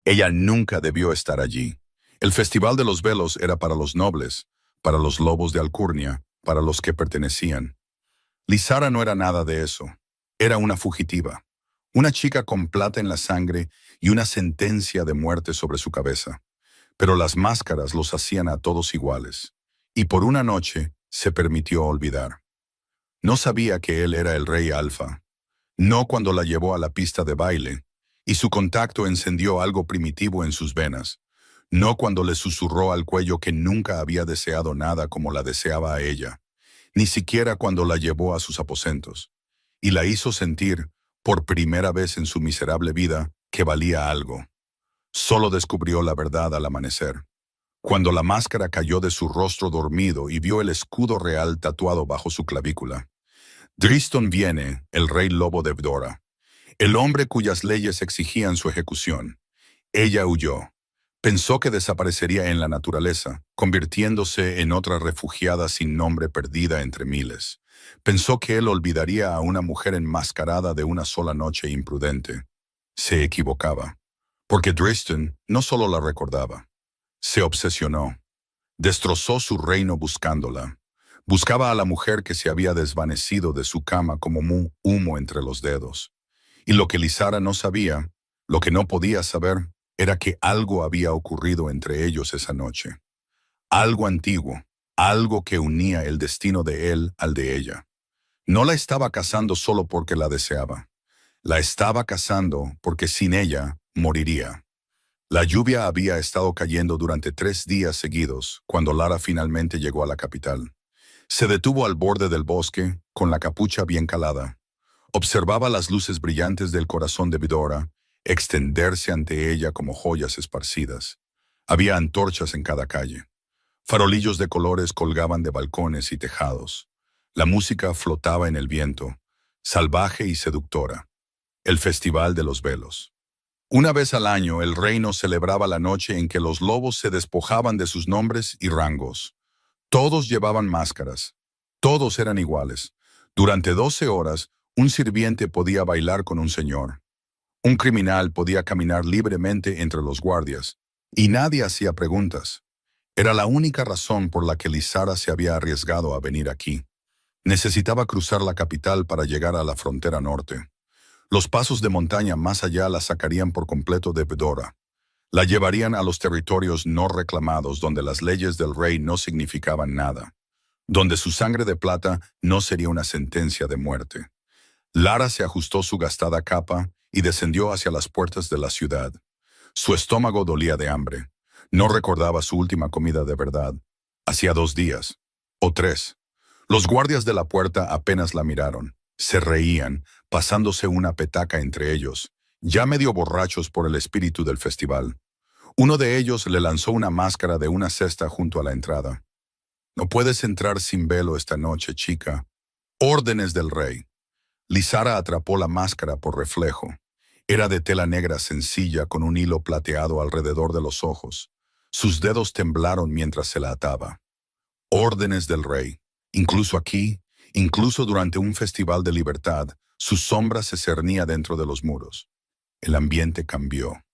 Ella nunca debió estar allí. El Festival de los Velos era para los nobles, para los lobos de Alcurnia, para los que pertenecían. Lizara no era nada de eso. Era una fugitiva, una chica con plata en la sangre y una sentencia de muerte sobre su cabeza. Pero las máscaras los hacían a todos iguales, y por una noche se permitió olvidar. No sabía que él era el rey Alfa, no cuando la llevó a la pista de baile, y su contacto encendió algo primitivo en sus venas, no cuando le susurró al cuello que nunca había deseado nada como la deseaba a ella, ni siquiera cuando la llevó a sus aposentos, y la hizo sentir, por primera vez en su miserable vida, que valía algo. Solo descubrió la verdad al amanecer, cuando la máscara cayó de su rostro dormido y vio el escudo real tatuado bajo su clavícula. Driston viene, el rey lobo de Vdora, el hombre cuyas leyes exigían su ejecución. Ella huyó. Pensó que desaparecería en la naturaleza, convirtiéndose en otra refugiada sin nombre perdida entre miles. Pensó que él olvidaría a una mujer enmascarada de una sola noche imprudente. Se equivocaba, porque Driston no solo la recordaba, se obsesionó. Destrozó su reino buscándola. Buscaba a la mujer que se había desvanecido de su cama como humo entre los dedos. Y lo que Lizara no sabía, lo que no podía saber, era que algo había ocurrido entre ellos esa noche. Algo antiguo, algo que unía el destino de él al de ella. No la estaba casando solo porque la deseaba. La estaba casando porque sin ella moriría. La lluvia había estado cayendo durante 3 días seguidos cuando Lara finalmente llegó a la capital. Se detuvo al borde del bosque, con la capucha bien calada. Observaba las luces brillantes del corazón de Vdora extenderse ante ella como joyas esparcidas. Había antorchas en cada calle. Farolillos de colores colgaban de balcones y tejados. La música flotaba en el viento, salvaje y seductora. El Festival de los Velos. Una vez al año, el reino celebraba la noche en que los lobos se despojaban de sus nombres y rangos. Todos llevaban máscaras. Todos eran iguales. Durante 12 horas, un sirviente podía bailar con un señor. Un criminal podía caminar libremente entre los guardias. Y nadie hacía preguntas. Era la única razón por la que Lizara se había arriesgado a venir aquí. Necesitaba cruzar la capital para llegar a la frontera norte. Los pasos de montaña más allá la sacarían por completo de Vdora. La llevarían a los territorios no reclamados donde las leyes del rey no significaban nada, donde su sangre de plata no sería una sentencia de muerte. Lara se ajustó su gastada capa y descendió hacia las puertas de la ciudad. Su estómago dolía de hambre. No recordaba su última comida de verdad. Hacía 2 días. O 3. Los guardias de la puerta apenas la miraron. Se reían, pasándose una petaca entre ellos, ya medio borrachos por el espíritu del festival. Uno de ellos le lanzó una máscara de una cesta junto a la entrada. «No puedes entrar sin velo esta noche, chica. Órdenes del rey». Lizara atrapó la máscara por reflejo. Era de tela negra sencilla con un hilo plateado alrededor de los ojos. Sus dedos temblaron mientras se la ataba. Órdenes del rey. Incluso aquí, incluso durante un festival de libertad, su sombra se cernía dentro de los muros. El ambiente cambió.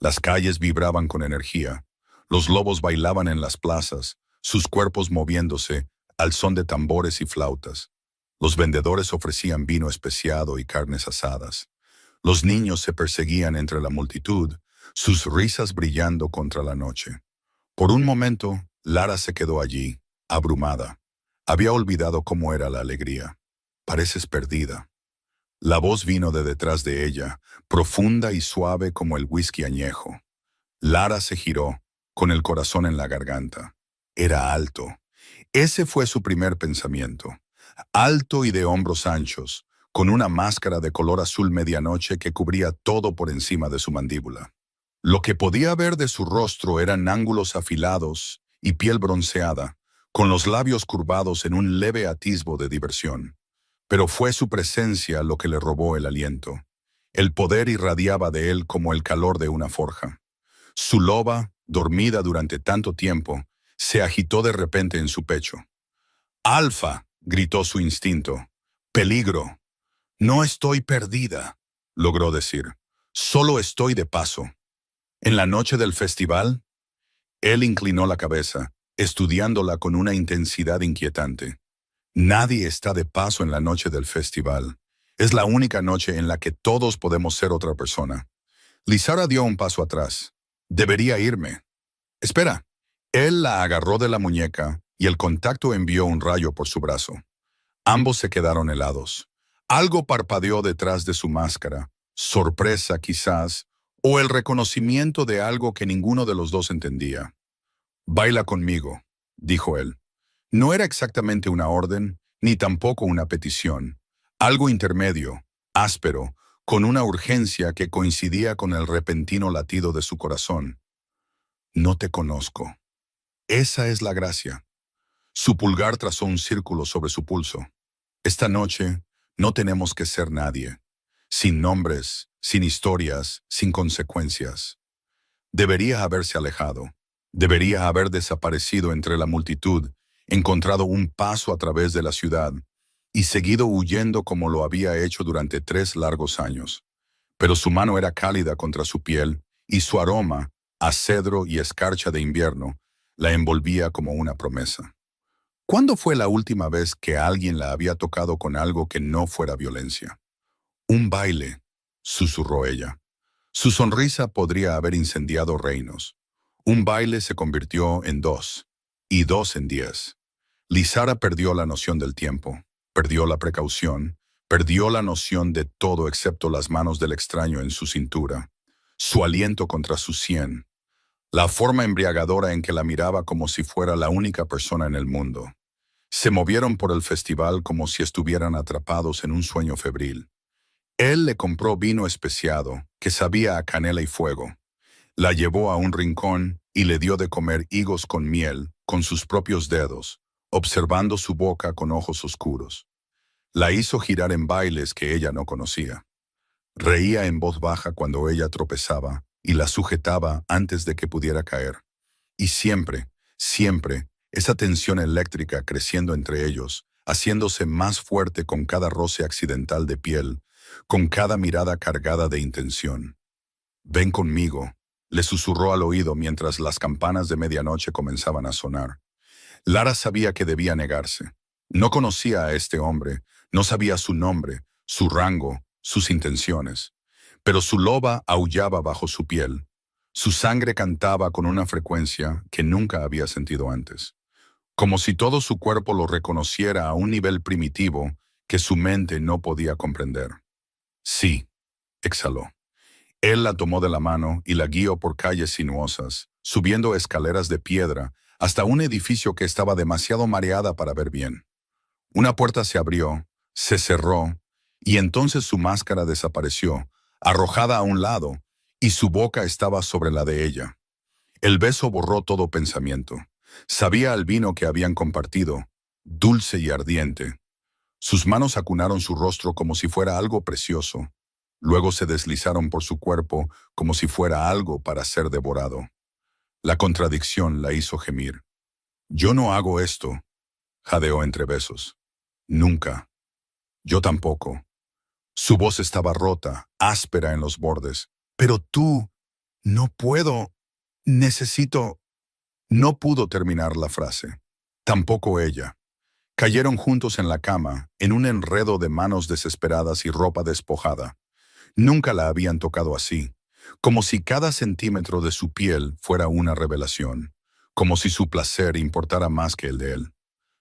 Las calles vibraban con energía. Los lobos bailaban en las plazas, sus cuerpos moviéndose al son de tambores y flautas. Los vendedores ofrecían vino especiado y carnes asadas. Los niños se perseguían entre la multitud, sus risas brillando contra la noche. Por un momento, Lara se quedó allí, abrumada. Había olvidado cómo era la alegría. «Pareces perdida». La voz vino de detrás de ella, profunda y suave como el whisky añejo. Lara se giró, con el corazón en la garganta. Era alto. Ese fue su primer pensamiento. Alto y de hombros anchos, con una máscara de color azul medianoche que cubría todo por encima de su mandíbula. Lo que podía ver de su rostro eran ángulos afilados y piel bronceada, con los labios curvados en un leve atisbo de diversión. Pero fue su presencia lo que le robó el aliento. El poder irradiaba de él como el calor de una forja. Su loba, dormida durante tanto tiempo, se agitó de repente en su pecho. «Alfa», gritó su instinto. «Peligro». «No estoy perdida», logró decir. «Solo estoy de paso». En la noche del festival, él inclinó la cabeza, estudiándola con una intensidad inquietante. Nadie está de paso en la noche del festival. Es la única noche en la que todos podemos ser otra persona. Lizara dio un paso atrás. Debería irme. Espera. Él la agarró de la muñeca y el contacto envió un rayo por su brazo. Ambos se quedaron helados. Algo parpadeó detrás de su máscara. Sorpresa, quizás, o el reconocimiento de algo que ninguno de los dos entendía. «Baila conmigo», dijo él. No era exactamente una orden, ni tampoco una petición. Algo intermedio, áspero, con una urgencia que coincidía con el repentino latido de su corazón. «No te conozco». Esa es la gracia. Su pulgar trazó un círculo sobre su pulso. Esta noche no tenemos que ser nadie. Sin nombres, sin historias, sin consecuencias. Debería haberse alejado. Debería haber desaparecido entre la multitud, encontrado un paso a través de la ciudad y seguido huyendo como lo había hecho durante 3 largos años. Pero su mano era cálida contra su piel y su aroma, a cedro y escarcha de invierno, la envolvía como una promesa. ¿Cuándo fue la última vez que alguien la había tocado con algo que no fuera violencia? Un baile, susurró ella. Su sonrisa podría haber incendiado reinos. Un baile se convirtió en 2, y 2 en 10. Lizara perdió la noción del tiempo, perdió la precaución, perdió la noción de todo excepto las manos del extraño en su cintura, su aliento contra su sien, la forma embriagadora en que la miraba como si fuera la única persona en el mundo. Se movieron por el festival como si estuvieran atrapados en un sueño febril. Él le compró vino especiado, que sabía a canela y fuego. La llevó a un rincón y le dio de comer higos con miel, con sus propios dedos, observando su boca con ojos oscuros. La hizo girar en bailes que ella no conocía. Reía en voz baja cuando ella tropezaba y la sujetaba antes de que pudiera caer. Y siempre, siempre, esa tensión eléctrica creciendo entre ellos, haciéndose más fuerte con cada roce accidental de piel, con cada mirada cargada de intención. «Ven conmigo», le susurró al oído mientras las campanas de medianoche comenzaban a sonar. Lara sabía que debía negarse. No conocía a este hombre, no sabía su nombre, su rango, sus intenciones. Pero su loba aullaba bajo su piel. Su sangre cantaba con una frecuencia que nunca había sentido antes. Como si todo su cuerpo lo reconociera a un nivel primitivo que su mente no podía comprender. «Sí», exhaló. Él la tomó de la mano y la guió por calles sinuosas, subiendo escaleras de piedra hasta un edificio que estaba demasiado mareada para ver bien. Una puerta se abrió, se cerró, y entonces su máscara desapareció, arrojada a un lado, y su boca estaba sobre la de ella. El beso borró todo pensamiento. Sabía al vino que habían compartido, dulce y ardiente. Sus manos acunaron su rostro como si fuera algo precioso. Luego se deslizaron por su cuerpo como si fuera algo para ser devorado. La contradicción la hizo gemir. «Yo no hago esto», jadeó entre besos. «Nunca. Yo tampoco». Su voz estaba rota, áspera en los bordes. «Pero tú, no puedo, necesito». No pudo terminar la frase. Tampoco ella. Cayeron juntos en la cama, en un enredo de manos desesperadas y ropa despojada. Nunca la habían tocado así, como si cada centímetro de su piel fuera una revelación, como si su placer importara más que el de él.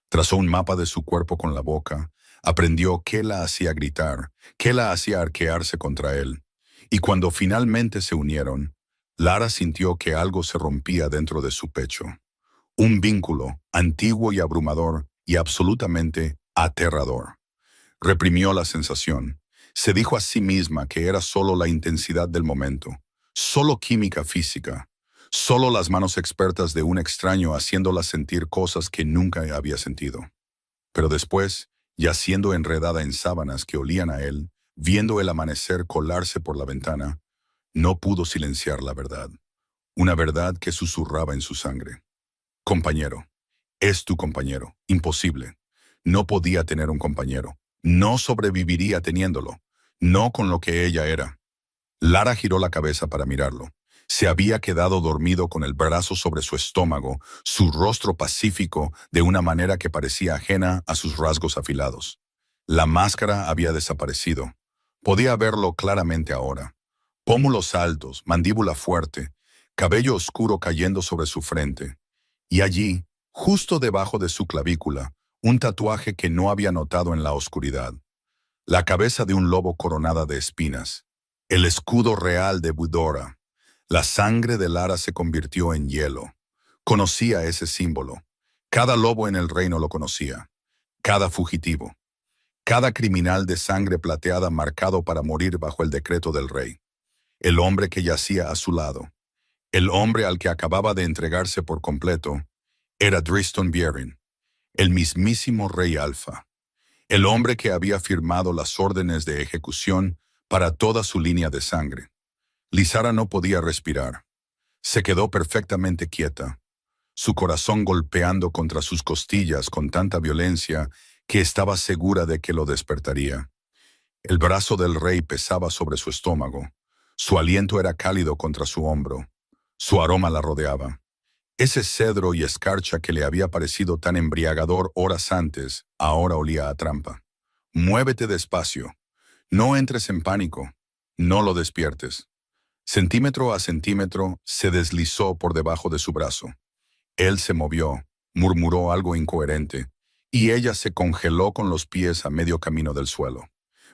Trazó un mapa de su cuerpo con la boca, aprendió qué la hacía gritar, qué la hacía arquearse contra él. Y cuando finalmente se unieron, Lara sintió que algo se rompía dentro de su pecho. Un vínculo, antiguo y abrumador, y absolutamente aterrador. Reprimió la sensación. Se dijo a sí misma que era solo la intensidad del momento, solo química física, solo las manos expertas de un extraño haciéndola sentir cosas que nunca había sentido. Pero después, ya siendo enredada en sábanas que olían a él, viendo el amanecer colarse por la ventana, no pudo silenciar la verdad, una verdad que susurraba en su sangre. «Compañero, es tu compañero, imposible. No podía tener un compañero. No sobreviviría teniéndolo, no con lo que ella era». Lara giró la cabeza para mirarlo. Se había quedado dormido con el brazo sobre su estómago, su rostro pacífico de una manera que parecía ajena a sus rasgos afilados. La máscara había desaparecido. Podía verlo claramente ahora. Pómulos altos, mandíbula fuerte, cabello oscuro cayendo sobre su frente. Y allí, justo debajo de su clavícula, un tatuaje que no había notado en la oscuridad. La cabeza de un lobo coronada de espinas. El escudo real de Budora. La sangre de Lara se convirtió en hielo. Conocía ese símbolo. Cada lobo en el reino lo conocía. Cada fugitivo. Cada criminal de sangre plateada marcado para morir bajo el decreto del rey. El hombre que yacía a su lado. El hombre al que acababa de entregarse por completo. Era Driston Bierin, el mismísimo rey Alfa. El hombre que había firmado las órdenes de ejecución para toda su línea de sangre. Lysara no podía respirar. Se quedó perfectamente quieta, su corazón golpeando contra sus costillas con tanta violencia que estaba segura de que lo despertaría. El brazo del rey pesaba sobre su estómago. Su aliento era cálido contra su hombro. Su aroma la rodeaba. Ese cedro y escarcha que le había parecido tan embriagador horas antes, ahora olía a trampa. Muévete despacio. No entres en pánico. No lo despiertes. Centímetro a centímetro se deslizó por debajo de su brazo. Él se movió, murmuró algo incoherente, y ella se congeló con los pies a medio camino del suelo.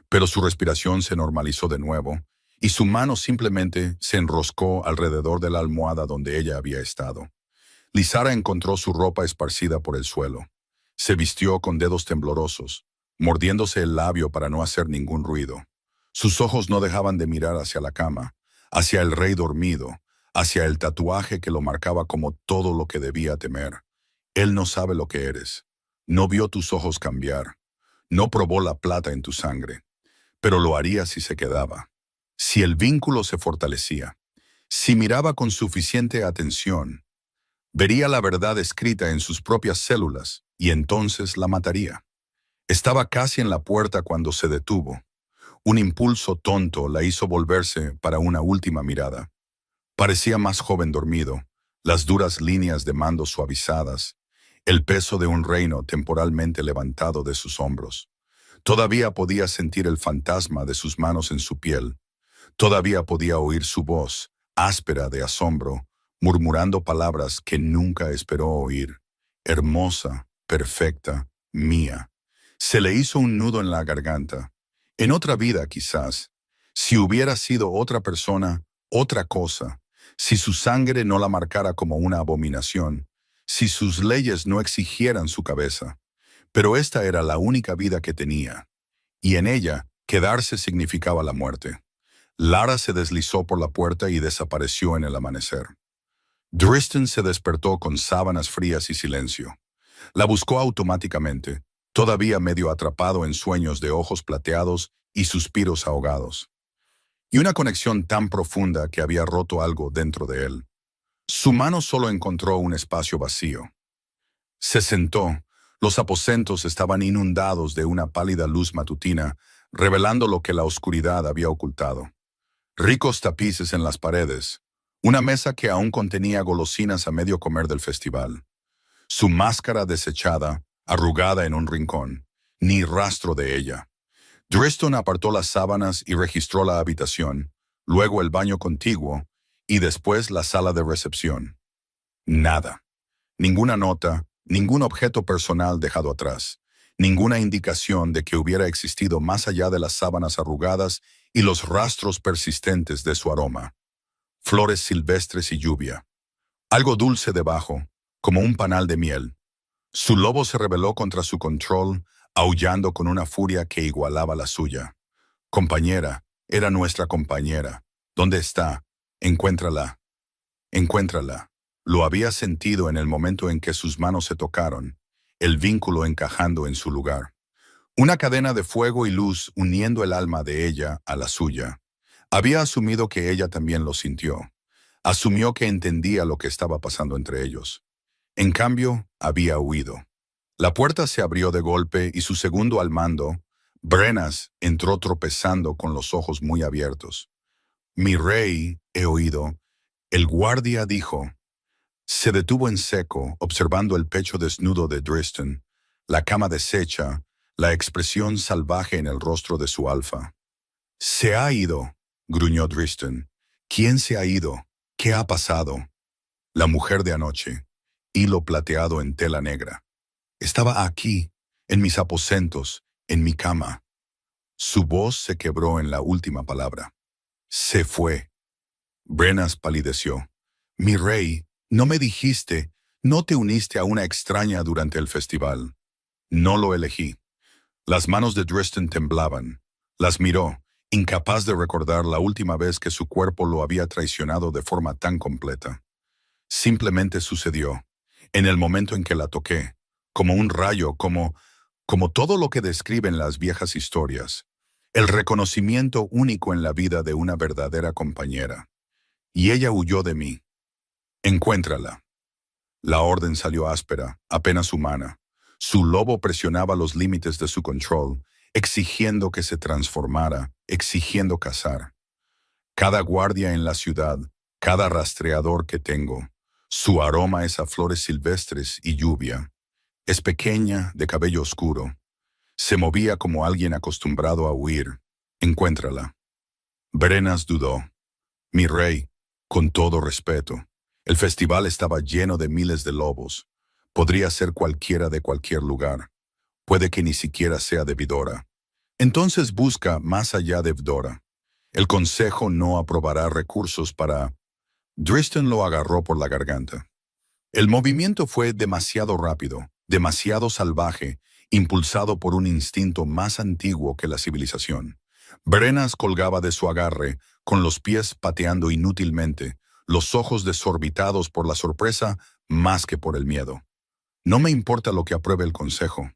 Pero su respiración se normalizó de nuevo, y su mano simplemente se enroscó alrededor de la almohada donde ella había estado. Lysara encontró su ropa esparcida por el suelo. Se vistió con dedos temblorosos, mordiéndose el labio para no hacer ningún ruido. Sus ojos no dejaban de mirar hacia la cama, hacia el rey dormido, hacia el tatuaje que lo marcaba como todo lo que debía temer. Él no sabe lo que eres. No vio tus ojos cambiar. No probó la plata en tu sangre. Pero lo haría si se quedaba. Si el vínculo se fortalecía. Si miraba con suficiente atención. Vería la verdad escrita en sus propias células y entonces la mataría. Estaba casi en la puerta cuando se detuvo. Un impulso tonto la hizo volverse para una última mirada. Parecía más joven dormido, las duras líneas de mando suavizadas, el peso de un reino temporalmente levantado de sus hombros. Todavía podía sentir el fantasma de sus manos en su piel. Todavía podía oír su voz, áspera de asombro, murmurando palabras que nunca esperó oír. Hermosa, perfecta, mía. Se le hizo un nudo en la garganta. En otra vida, quizás, si hubiera sido otra persona, otra cosa, si su sangre no la marcara como una abominación, si sus leyes no exigieran su cabeza. Pero esta era la única vida que tenía, y en ella quedarse significaba la muerte. Lara se deslizó por la puerta y desapareció en el amanecer. Driston se despertó con sábanas frías y silencio. La buscó automáticamente, todavía medio atrapado en sueños de ojos plateados y suspiros ahogados. Y una conexión tan profunda que había roto algo dentro de él. Su mano solo encontró un espacio vacío. Se sentó. Los aposentos estaban inundados de una pálida luz matutina, revelando lo que la oscuridad había ocultado. Ricos tapices en las paredes, una mesa que aún contenía golosinas a medio comer del festival. Su máscara desechada, arrugada en un rincón, ni rastro de ella. Driston apartó las sábanas y registró la habitación, luego el baño contiguo y después la sala de recepción. Nada. Ninguna nota, ningún objeto personal dejado atrás, ninguna indicación de que hubiera existido más allá de las sábanas arrugadas y los rastros persistentes de su aroma. Flores silvestres y lluvia. Algo dulce debajo, como un panal de miel. Su lobo se rebeló contra su control, aullando con una furia que igualaba la suya. Compañera, era nuestra compañera. ¿Dónde está? Encuéntrala. Encuéntrala. Lo había sentido en el momento en que sus manos se tocaron, el vínculo encajando en su lugar. Una cadena de fuego y luz uniendo el alma de ella a la suya. Había asumido que ella también lo sintió. Asumió que entendía lo que estaba pasando entre ellos. En cambio, había huido. La puerta se abrió de golpe y su segundo al mando, Brenas, entró tropezando con los ojos muy abiertos. «Mi rey», he oído, El guardia dijo. Se detuvo en seco, observando el pecho desnudo de Driston, la cama deshecha, la expresión salvaje en el rostro de su alfa. «Se ha ido», gruñó Driston. «¿Quién se ha ido? ¿Qué ha pasado?» La mujer de anoche, hilo plateado en tela negra. Estaba aquí, en mis aposentos, en mi cama. Su voz se quebró en la última palabra. Se fue. Brenas palideció. «Mi rey, no me dijiste, no te uniste a una extraña durante el festival». «No lo elegí». Las manos de Driston temblaban. Las miró, incapaz de recordar la última vez que su cuerpo lo había traicionado de forma tan completa. Simplemente sucedió, en el momento en que la toqué, como un rayo, como todo lo que describen las viejas historias. El reconocimiento único en la vida de una verdadera compañera. Y ella huyó de mí. «Encuéntrala». La orden salió áspera, apenas humana. Su lobo presionaba los límites de su control, exigiendo que se transformara, exigiendo cazar. Cada guardia en la ciudad, cada rastreador que tengo, su aroma es a flores silvestres y lluvia. Es pequeña, de cabello oscuro. Se movía como alguien acostumbrado a huir. «Encuéntrala». Brenas dudó. «Mi rey, con todo respeto». El festival estaba lleno de miles de lobos. Podría ser cualquiera de cualquier lugar. Puede que ni siquiera sea de Vidora. Entonces busca más allá de Vidora. El consejo no aprobará recursos para... Driston lo agarró por la garganta. El movimiento fue demasiado rápido, demasiado salvaje, impulsado por un instinto más antiguo que la civilización. Brenas colgaba de su agarre, con los pies pateando inútilmente, los ojos desorbitados por la sorpresa más que por el miedo. «No me importa lo que apruebe el consejo».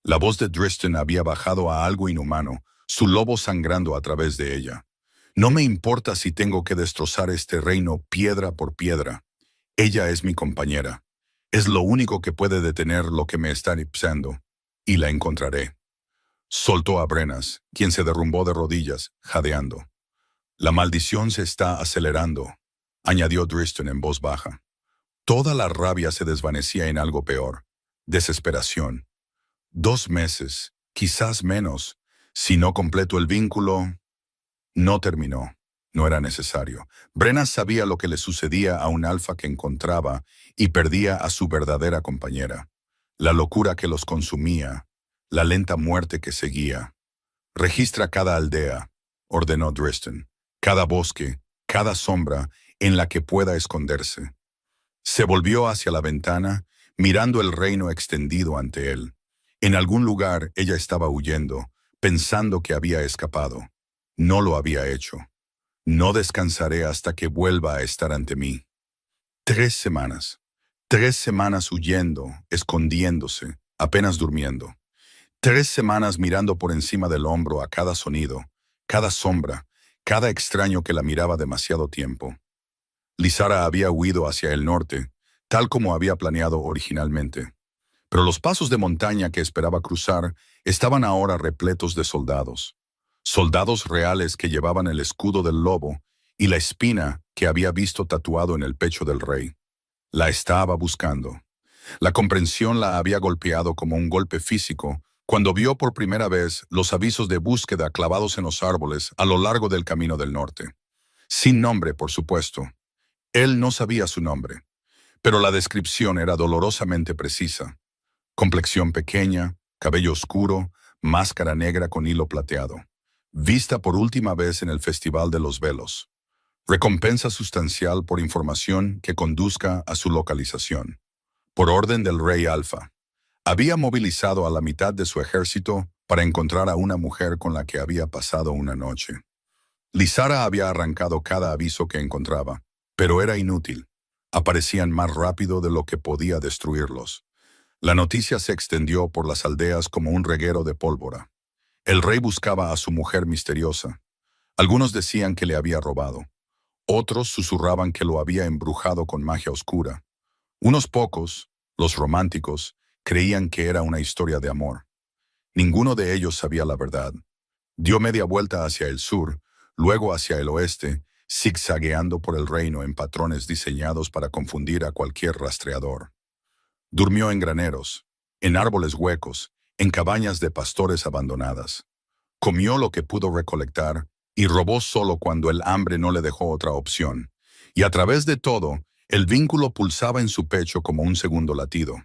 La voz de Driston había bajado a algo inhumano, su lobo sangrando a través de ella. «No me importa si tengo que destrozar este reino piedra por piedra. Ella es mi compañera. Es lo único que puede detener lo que me está eclipsando. Y la encontraré». Soltó a Brenas, quien se derrumbó de rodillas, jadeando. «La maldición se está acelerando», añadió Driston en voz baja. Toda la rabia se desvanecía en algo peor. Desesperación. 2 meses, quizás menos. Si no completo el vínculo... No terminó. No era necesario. Brenas sabía lo que le sucedía a un alfa que encontraba y perdía a su verdadera compañera. La locura que los consumía. La lenta muerte que seguía. «Registra cada aldea», ordenó Driston. «Cada bosque, cada sombra en la que pueda esconderse». Se volvió hacia la ventana, mirando el reino extendido ante él. En algún lugar ella estaba huyendo, pensando que había escapado. No lo había hecho. «No descansaré hasta que vuelva a estar ante mí». 3 semanas. 3 semanas huyendo, escondiéndose, apenas durmiendo. 3 semanas mirando por encima del hombro a cada sonido, cada sombra, cada extraño que la miraba demasiado tiempo. Lysara había huido hacia el norte, tal como había planeado originalmente. Pero los pasos de montaña que esperaba cruzar estaban ahora repletos de soldados. Soldados reales que llevaban el escudo del lobo y la espina que había visto tatuado en el pecho del rey. La estaba buscando. La comprensión la había golpeado como un golpe físico cuando vio por primera vez los avisos de búsqueda clavados en los árboles a lo largo del camino del norte. Sin nombre, por supuesto. Él no sabía su nombre, pero la descripción era dolorosamente precisa. Complexión pequeña, cabello oscuro, máscara negra con hilo plateado. Vista por última vez en el Festival de los Velos. Recompensa sustancial por información que conduzca a su localización. Por orden del rey Alfa. Había movilizado a la mitad de su ejército para encontrar a una mujer con la que había pasado una noche. Lysara había arrancado cada aviso que encontraba, pero era inútil. Aparecían más rápido de lo que podía destruirlos. La noticia se extendió por las aldeas como un reguero de pólvora. El rey buscaba a su mujer misteriosa. Algunos decían que le había robado. Otros susurraban que lo había embrujado con magia oscura. Unos pocos, los románticos, creían que era una historia de amor. Ninguno de ellos sabía la verdad. Dio media vuelta hacia el sur, luego hacia el oeste, zigzagueando por el reino en patrones diseñados para confundir a cualquier rastreador. Durmió en graneros, en árboles huecos, en cabañas de pastores abandonadas. Comió lo que pudo recolectar y robó solo cuando el hambre no le dejó otra opción. Y a través de todo, el vínculo pulsaba en su pecho como un segundo latido.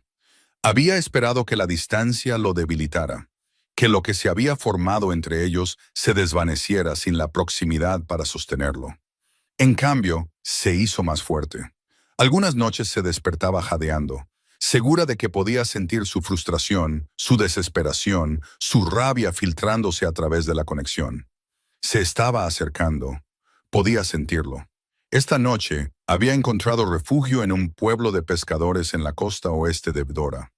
Había esperado que la distancia lo debilitara, que lo que se había formado entre ellos se desvaneciera sin la proximidad para sostenerlo. En cambio, se hizo más fuerte. Algunas noches se despertaba jadeando, segura de que podía sentir su frustración, su desesperación, su rabia filtrándose a través de la conexión. Se estaba acercando. Podía sentirlo. Esta noche había encontrado refugio en un pueblo de pescadores en la costa oeste de Vdora.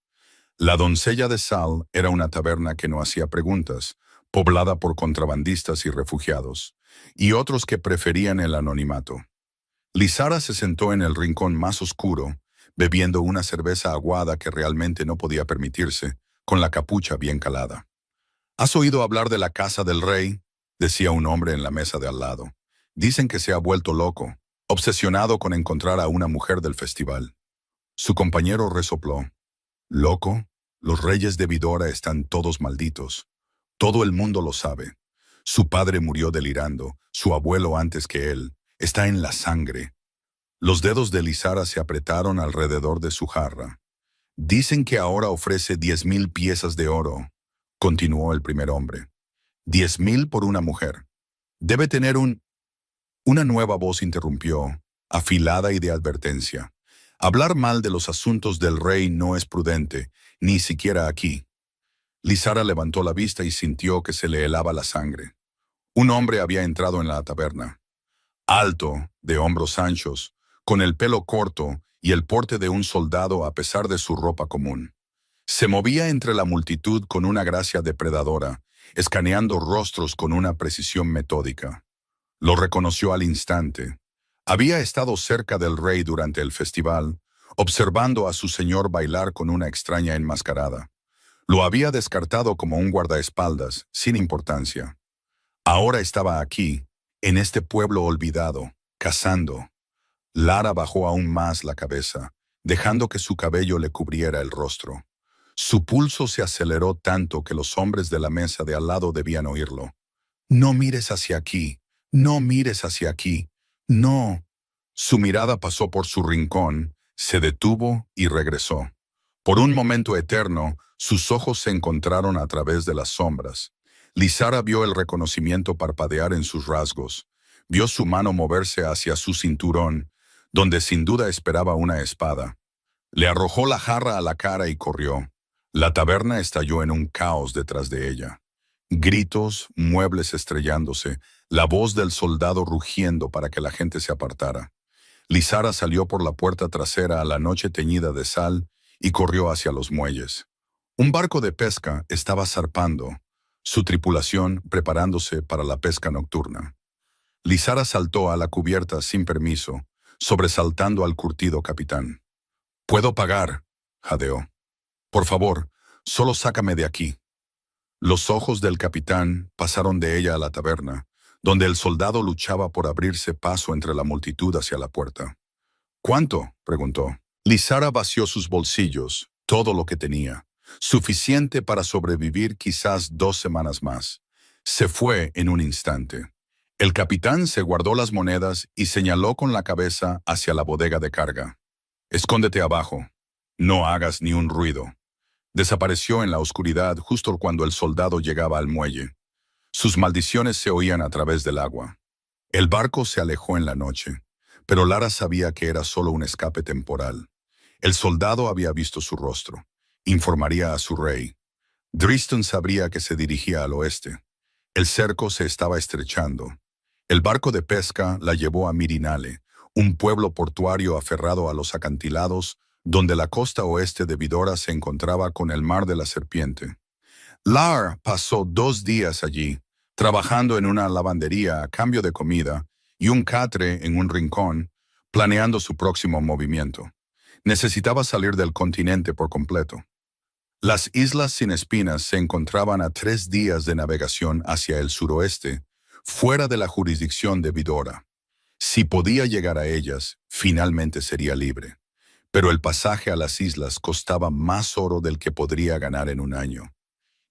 La Doncella de Sal era una taberna que no hacía preguntas, poblada por contrabandistas y refugiados, y otros que preferían el anonimato. Lizara se sentó en el rincón más oscuro, bebiendo una cerveza aguada que realmente no podía permitirse, con la capucha bien calada. ¿Has oído hablar de la casa del rey?, decía un hombre en la mesa de al lado. Dicen que se ha vuelto loco, obsesionado con encontrar a una mujer del festival. Su compañero resopló. ¿Loco? Los reyes de Vdora están todos malditos. Todo el mundo lo sabe. Su padre murió delirando, su abuelo antes que él. Está en la sangre. Los dedos de Lizara se apretaron alrededor de su jarra. Dicen que ahora ofrece 10,000 piezas de oro, continuó el primer hombre. 10,000 por una mujer. Debe tener Una nueva voz interrumpió, afilada y de advertencia. Hablar mal de los asuntos del rey no es prudente, ni siquiera aquí. Lizara levantó la vista y sintió que se le helaba la sangre. Un hombre había entrado en la taberna. Alto, de hombros anchos, con el pelo corto y el porte de un soldado a pesar de su ropa común. Se movía entre la multitud con una gracia depredadora, escaneando rostros con una precisión metódica. Lo reconoció al instante. Había estado cerca del rey durante el festival, observando a su señor bailar con una extraña enmascarada. Lo había descartado como un guardaespaldas, sin importancia. Ahora estaba aquí, en este pueblo olvidado, cazando. Lara bajó aún más la cabeza, dejando que su cabello le cubriera el rostro. Su pulso se aceleró tanto que los hombres de la mesa de al lado debían oírlo. «No mires hacia aquí, no mires hacia aquí, no». Su mirada pasó por su rincón, se detuvo y regresó. Por un momento eterno, sus ojos se encontraron a través de las sombras. Lizara vio el reconocimiento parpadear en sus rasgos. Vio su mano moverse hacia su cinturón, donde sin duda esperaba una espada. Le arrojó la jarra a la cara y corrió. La taberna estalló en un caos detrás de ella. Gritos, muebles estrellándose, la voz del soldado rugiendo para que la gente se apartara. Lizara salió por la puerta trasera a la noche teñida de sal y corrió hacia los muelles. Un barco de pesca estaba zarpando, su tripulación preparándose para la pesca nocturna. Lizara saltó a la cubierta sin permiso, sobresaltando al curtido capitán. «Puedo pagar», jadeó. «Por favor, solo sácame de aquí». Los ojos del capitán pasaron de ella a la taberna, donde el soldado luchaba por abrirse paso entre la multitud hacia la puerta. «¿Cuánto?», preguntó. Lizara vació sus bolsillos, todo lo que tenía, suficiente para sobrevivir quizás 2 semanas más. Se fue en un instante. El capitán se guardó las monedas y señaló con la cabeza hacia la bodega de carga. «Escóndete abajo. No hagas ni un ruido». Desapareció en la oscuridad justo cuando el soldado llegaba al muelle. Sus maldiciones se oían a través del agua. El barco se alejó en la noche, pero Lara sabía que era solo un escape temporal. El soldado había visto su rostro. Informaría a su rey. Driston sabría que se dirigía al oeste. El cerco se estaba estrechando. El barco de pesca la llevó a Mirinale, un pueblo portuario aferrado a los acantilados, donde la costa oeste de Vdora se encontraba con el mar de la serpiente. Lar pasó 2 días allí, trabajando en una lavandería a cambio de comida y un catre en un rincón, planeando su próximo movimiento. Necesitaba salir del continente por completo. Las Islas Sin Espinas se encontraban a 3 días de navegación hacia el suroeste, fuera de la jurisdicción de Vdora. Si podía llegar a ellas, finalmente sería libre. Pero el pasaje a las islas costaba más oro del que podría ganar en un año.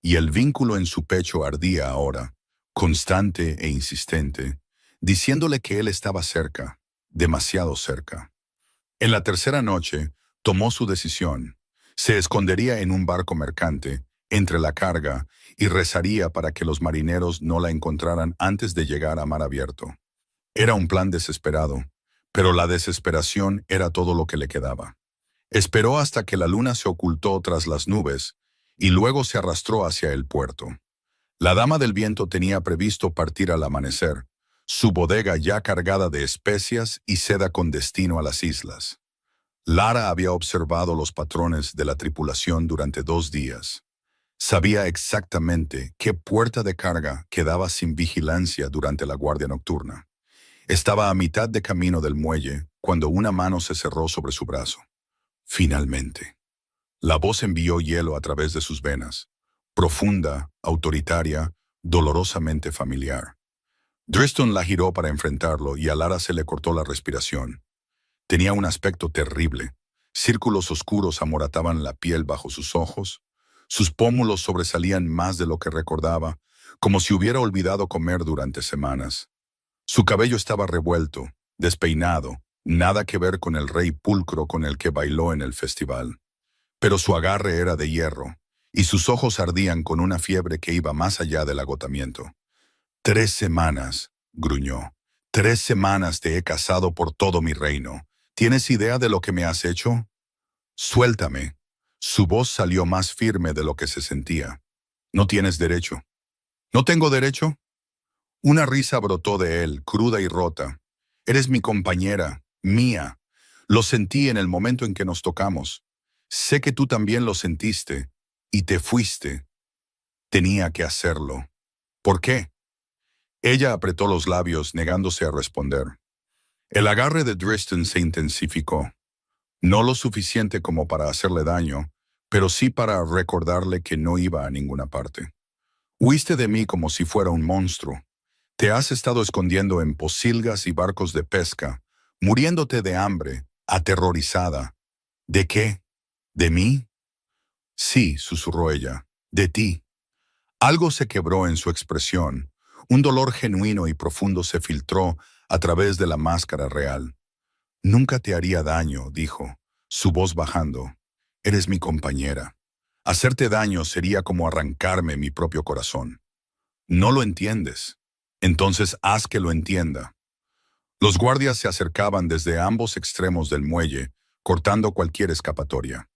Y el vínculo en su pecho ardía ahora, constante e insistente, diciéndole que él estaba cerca, demasiado cerca. En la tercera noche, tomó su decisión. Se escondería en un barco mercante, entre la carga, y rezaría para que los marineros no la encontraran antes de llegar a mar abierto. Era un plan desesperado, pero la desesperación era todo lo que le quedaba. Esperó hasta que la luna se ocultó tras las nubes, y luego se arrastró hacia el puerto. La dama del viento tenía previsto partir al amanecer, su bodega ya cargada de especias y seda con destino a las islas. Lara había observado los patrones de la tripulación durante 2 días. Sabía exactamente qué puerta de carga quedaba sin vigilancia durante la guardia nocturna. Estaba a mitad de camino del muelle cuando una mano se cerró sobre su brazo. Finalmente. La voz envió hielo a través de sus venas, profunda, autoritaria, dolorosamente familiar. Driston la giró para enfrentarlo y a Lara se le cortó la respiración. Tenía un aspecto terrible. Círculos oscuros amorataban la piel bajo sus ojos. Sus pómulos sobresalían más de lo que recordaba, como si hubiera olvidado comer durante semanas. Su cabello estaba revuelto, despeinado, nada que ver con el rey pulcro con el que bailó en el festival. Pero su agarre era de hierro, y sus ojos ardían con una fiebre que iba más allá del agotamiento. 3 semanas, gruñó. 3 semanas te he cazado por todo mi reino. ¿Tienes idea de lo que me has hecho? Suéltame. Su voz salió más firme de lo que se sentía. No tienes derecho. ¿No tengo derecho? Una risa brotó de él, cruda y rota. Eres mi compañera, mía. Lo sentí en el momento en que nos tocamos. Sé que tú también lo sentiste, y te fuiste. Tenía que hacerlo. ¿Por qué? Ella apretó los labios, negándose a responder. El agarre de Driston se intensificó. No lo suficiente como para hacerle daño, pero sí para recordarle que no iba a ninguna parte. Huiste de mí como si fuera un monstruo. Te has estado escondiendo en pocilgas y barcos de pesca, muriéndote de hambre, aterrorizada. ¿De qué? ¿De mí? Sí, susurró ella, de ti. Algo se quebró en su expresión. Un dolor genuino y profundo se filtró a través de la máscara real. Nunca te haría daño, dijo, su voz bajando. Eres mi compañera. Hacerte daño sería como arrancarme mi propio corazón. No lo entiendes. Entonces haz que lo entienda. Los guardias se acercaban desde ambos extremos del muelle, cortando cualquier escapatoria.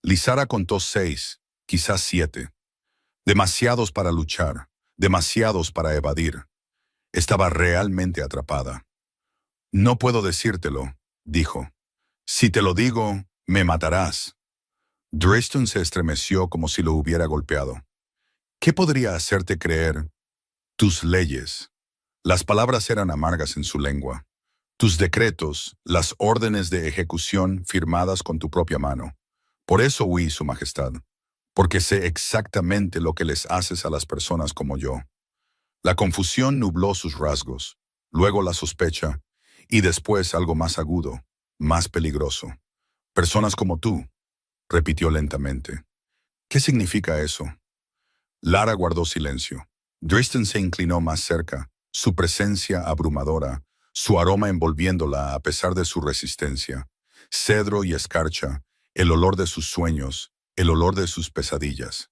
Lizara contó 6, quizás 7. Demasiados para luchar, demasiados para evadir. Estaba realmente atrapada. No puedo decírtelo, dijo. Si te lo digo, me matarás. Driston se estremeció como si lo hubiera golpeado. ¿Qué podría hacerte creer? Tus leyes. Las palabras eran amargas en su lengua. Tus decretos, las órdenes de ejecución firmadas con tu propia mano. Por eso huí, Su Majestad. Porque sé exactamente lo que les haces a las personas como yo. La confusión nubló sus rasgos, luego la sospecha, y después algo más agudo, más peligroso. Personas como tú, repitió lentamente. ¿Qué significa eso? Lara guardó silencio. Driston se inclinó más cerca, su presencia abrumadora, su aroma envolviéndola a pesar de su resistencia. Cedro y escarcha, el olor de sus sueños, el olor de sus pesadillas.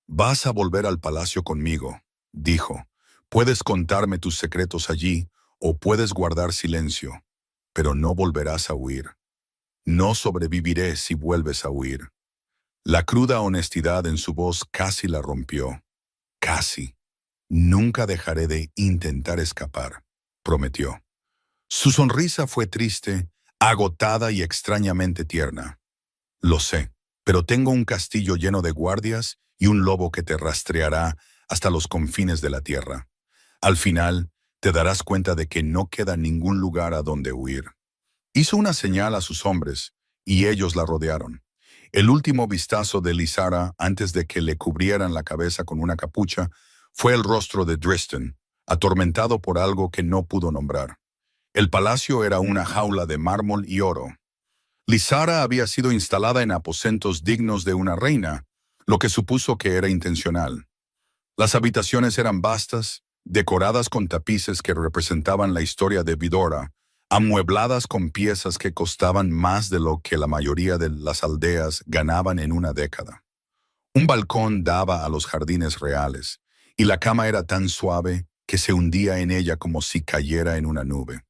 Vas a volver al palacio conmigo, dijo. Puedes contarme tus secretos allí o puedes guardar silencio, pero no volverás a huir. No sobreviviré si vuelves a huir. La cruda honestidad en su voz casi la rompió. Casi. Nunca dejaré de intentar escapar, prometió. Su sonrisa fue triste, agotada y extrañamente tierna. Lo sé, pero tengo un castillo lleno de guardias y un lobo que te rastreará hasta los confines de la tierra. Al final, te darás cuenta de que no queda ningún lugar a donde huir. Hizo una señal a sus hombres, y ellos la rodearon. El último vistazo de Lizara antes de que le cubrieran la cabeza con una capucha fue el rostro de Driston, atormentado por algo que no pudo nombrar. El palacio era una jaula de mármol y oro. Lizara había sido instalada en aposentos dignos de una reina, lo que supuso que era intencional. Las habitaciones eran vastas, decoradas con tapices que representaban la historia de Vidora, amuebladas con piezas que costaban más de lo que la mayoría de las aldeas ganaban en una década. Un balcón daba a los jardines reales, y la cama era tan suave que se hundía en ella como si cayera en una nube.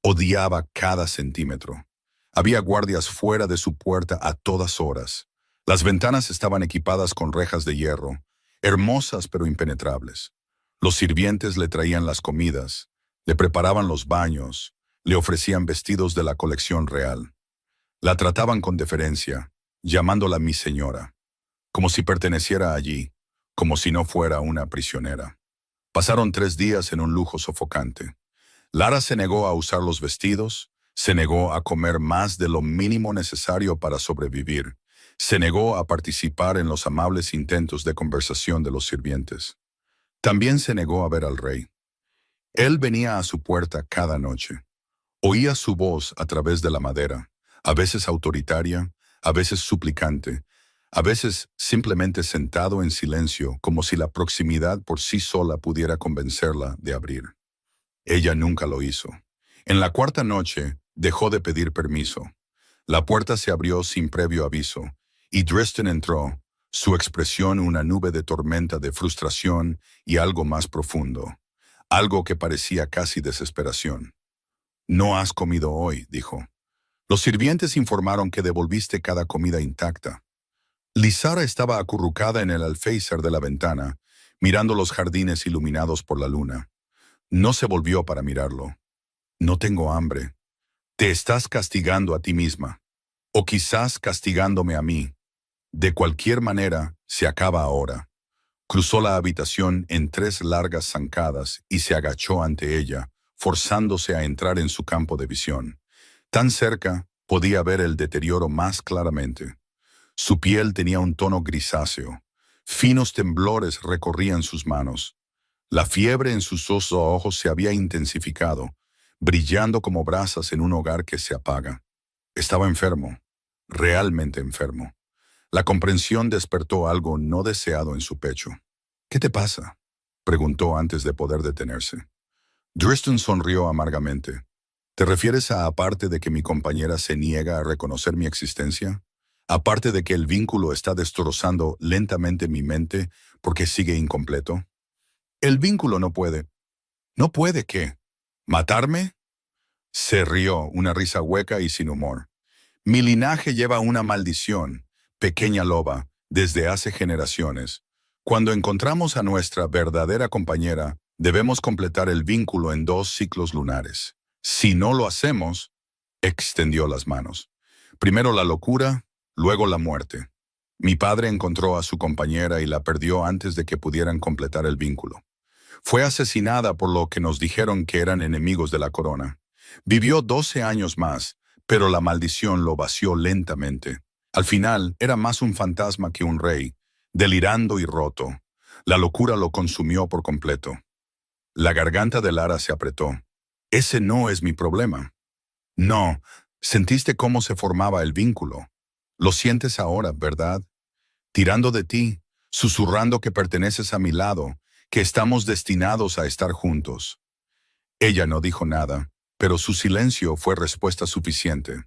Odiaba cada centímetro. Había guardias fuera de su puerta a todas horas. Las ventanas estaban equipadas con rejas de hierro, hermosas pero impenetrables. Los sirvientes le traían las comidas, le preparaban los baños, le ofrecían vestidos de la colección real. La trataban con deferencia, llamándola mi señora, como si perteneciera allí, como si no fuera una prisionera. Pasaron 3 días en un lujo sofocante. Lara se negó a usar los vestidos, se negó a comer más de lo mínimo necesario para sobrevivir, se negó a participar en los amables intentos de conversación de los sirvientes. También se negó a ver al rey. Él venía a su puerta cada noche. Oía su voz a través de la madera, a veces autoritaria, a veces suplicante, a veces simplemente sentado en silencio, como si la proximidad por sí sola pudiera convencerla de abrir. Ella nunca lo hizo. En la 4ª noche, dejó de pedir permiso. La puerta se abrió sin previo aviso, y Driston entró, su expresión una nube de tormenta de frustración y algo más profundo, algo que parecía casi desesperación. «No has comido hoy», dijo. Los sirvientes informaron que devolviste cada comida intacta. Lizara estaba acurrucada en el alféizar de la ventana, mirando los jardines iluminados por la luna. No se volvió para mirarlo. «No tengo hambre. Te estás castigando a ti misma. O quizás castigándome a mí. De cualquier manera, se acaba ahora». Cruzó la habitación en 3 largas zancadas y se agachó ante ella, forzándose a entrar en su campo de visión. Tan cerca, podía ver el deterioro más claramente. Su piel tenía un tono grisáceo. Finos temblores recorrían sus manos. La fiebre en sus ojos se había intensificado, brillando como brasas en un hogar que se apaga. Estaba enfermo, realmente enfermo. La comprensión despertó algo no deseado en su pecho. «¿Qué te pasa?», preguntó antes de poder detenerse. Driston sonrió amargamente. «¿Te refieres a aparte de que mi compañera se niega a reconocer mi existencia? Aparte de que el vínculo está destrozando lentamente mi mente porque sigue incompleto? El vínculo no puede». «¿No puede qué? ¿Matarme?». Se rió, una risa hueca y sin humor. «Mi linaje lleva una maldición, pequeña loba, desde hace generaciones. Cuando encontramos a nuestra verdadera compañera, debemos completar el vínculo en 2 ciclos lunares. Si no lo hacemos», extendió las manos. «Primero la locura, luego la muerte. Mi padre encontró a su compañera y la perdió antes de que pudieran completar el vínculo. Fue asesinada por lo que nos dijeron que eran enemigos de la corona. Vivió 12 años más, pero la maldición lo vació lentamente. Al final, era más un fantasma que un rey, delirando y roto. La locura lo consumió por completo». La garganta de Lara se apretó. «Ese no es mi problema». «No, sentiste cómo se formaba el vínculo. Lo sientes ahora, ¿verdad? Tirando de ti, susurrando que perteneces a mi lado, que estamos destinados a estar juntos». Ella no dijo nada, pero su silencio fue respuesta suficiente.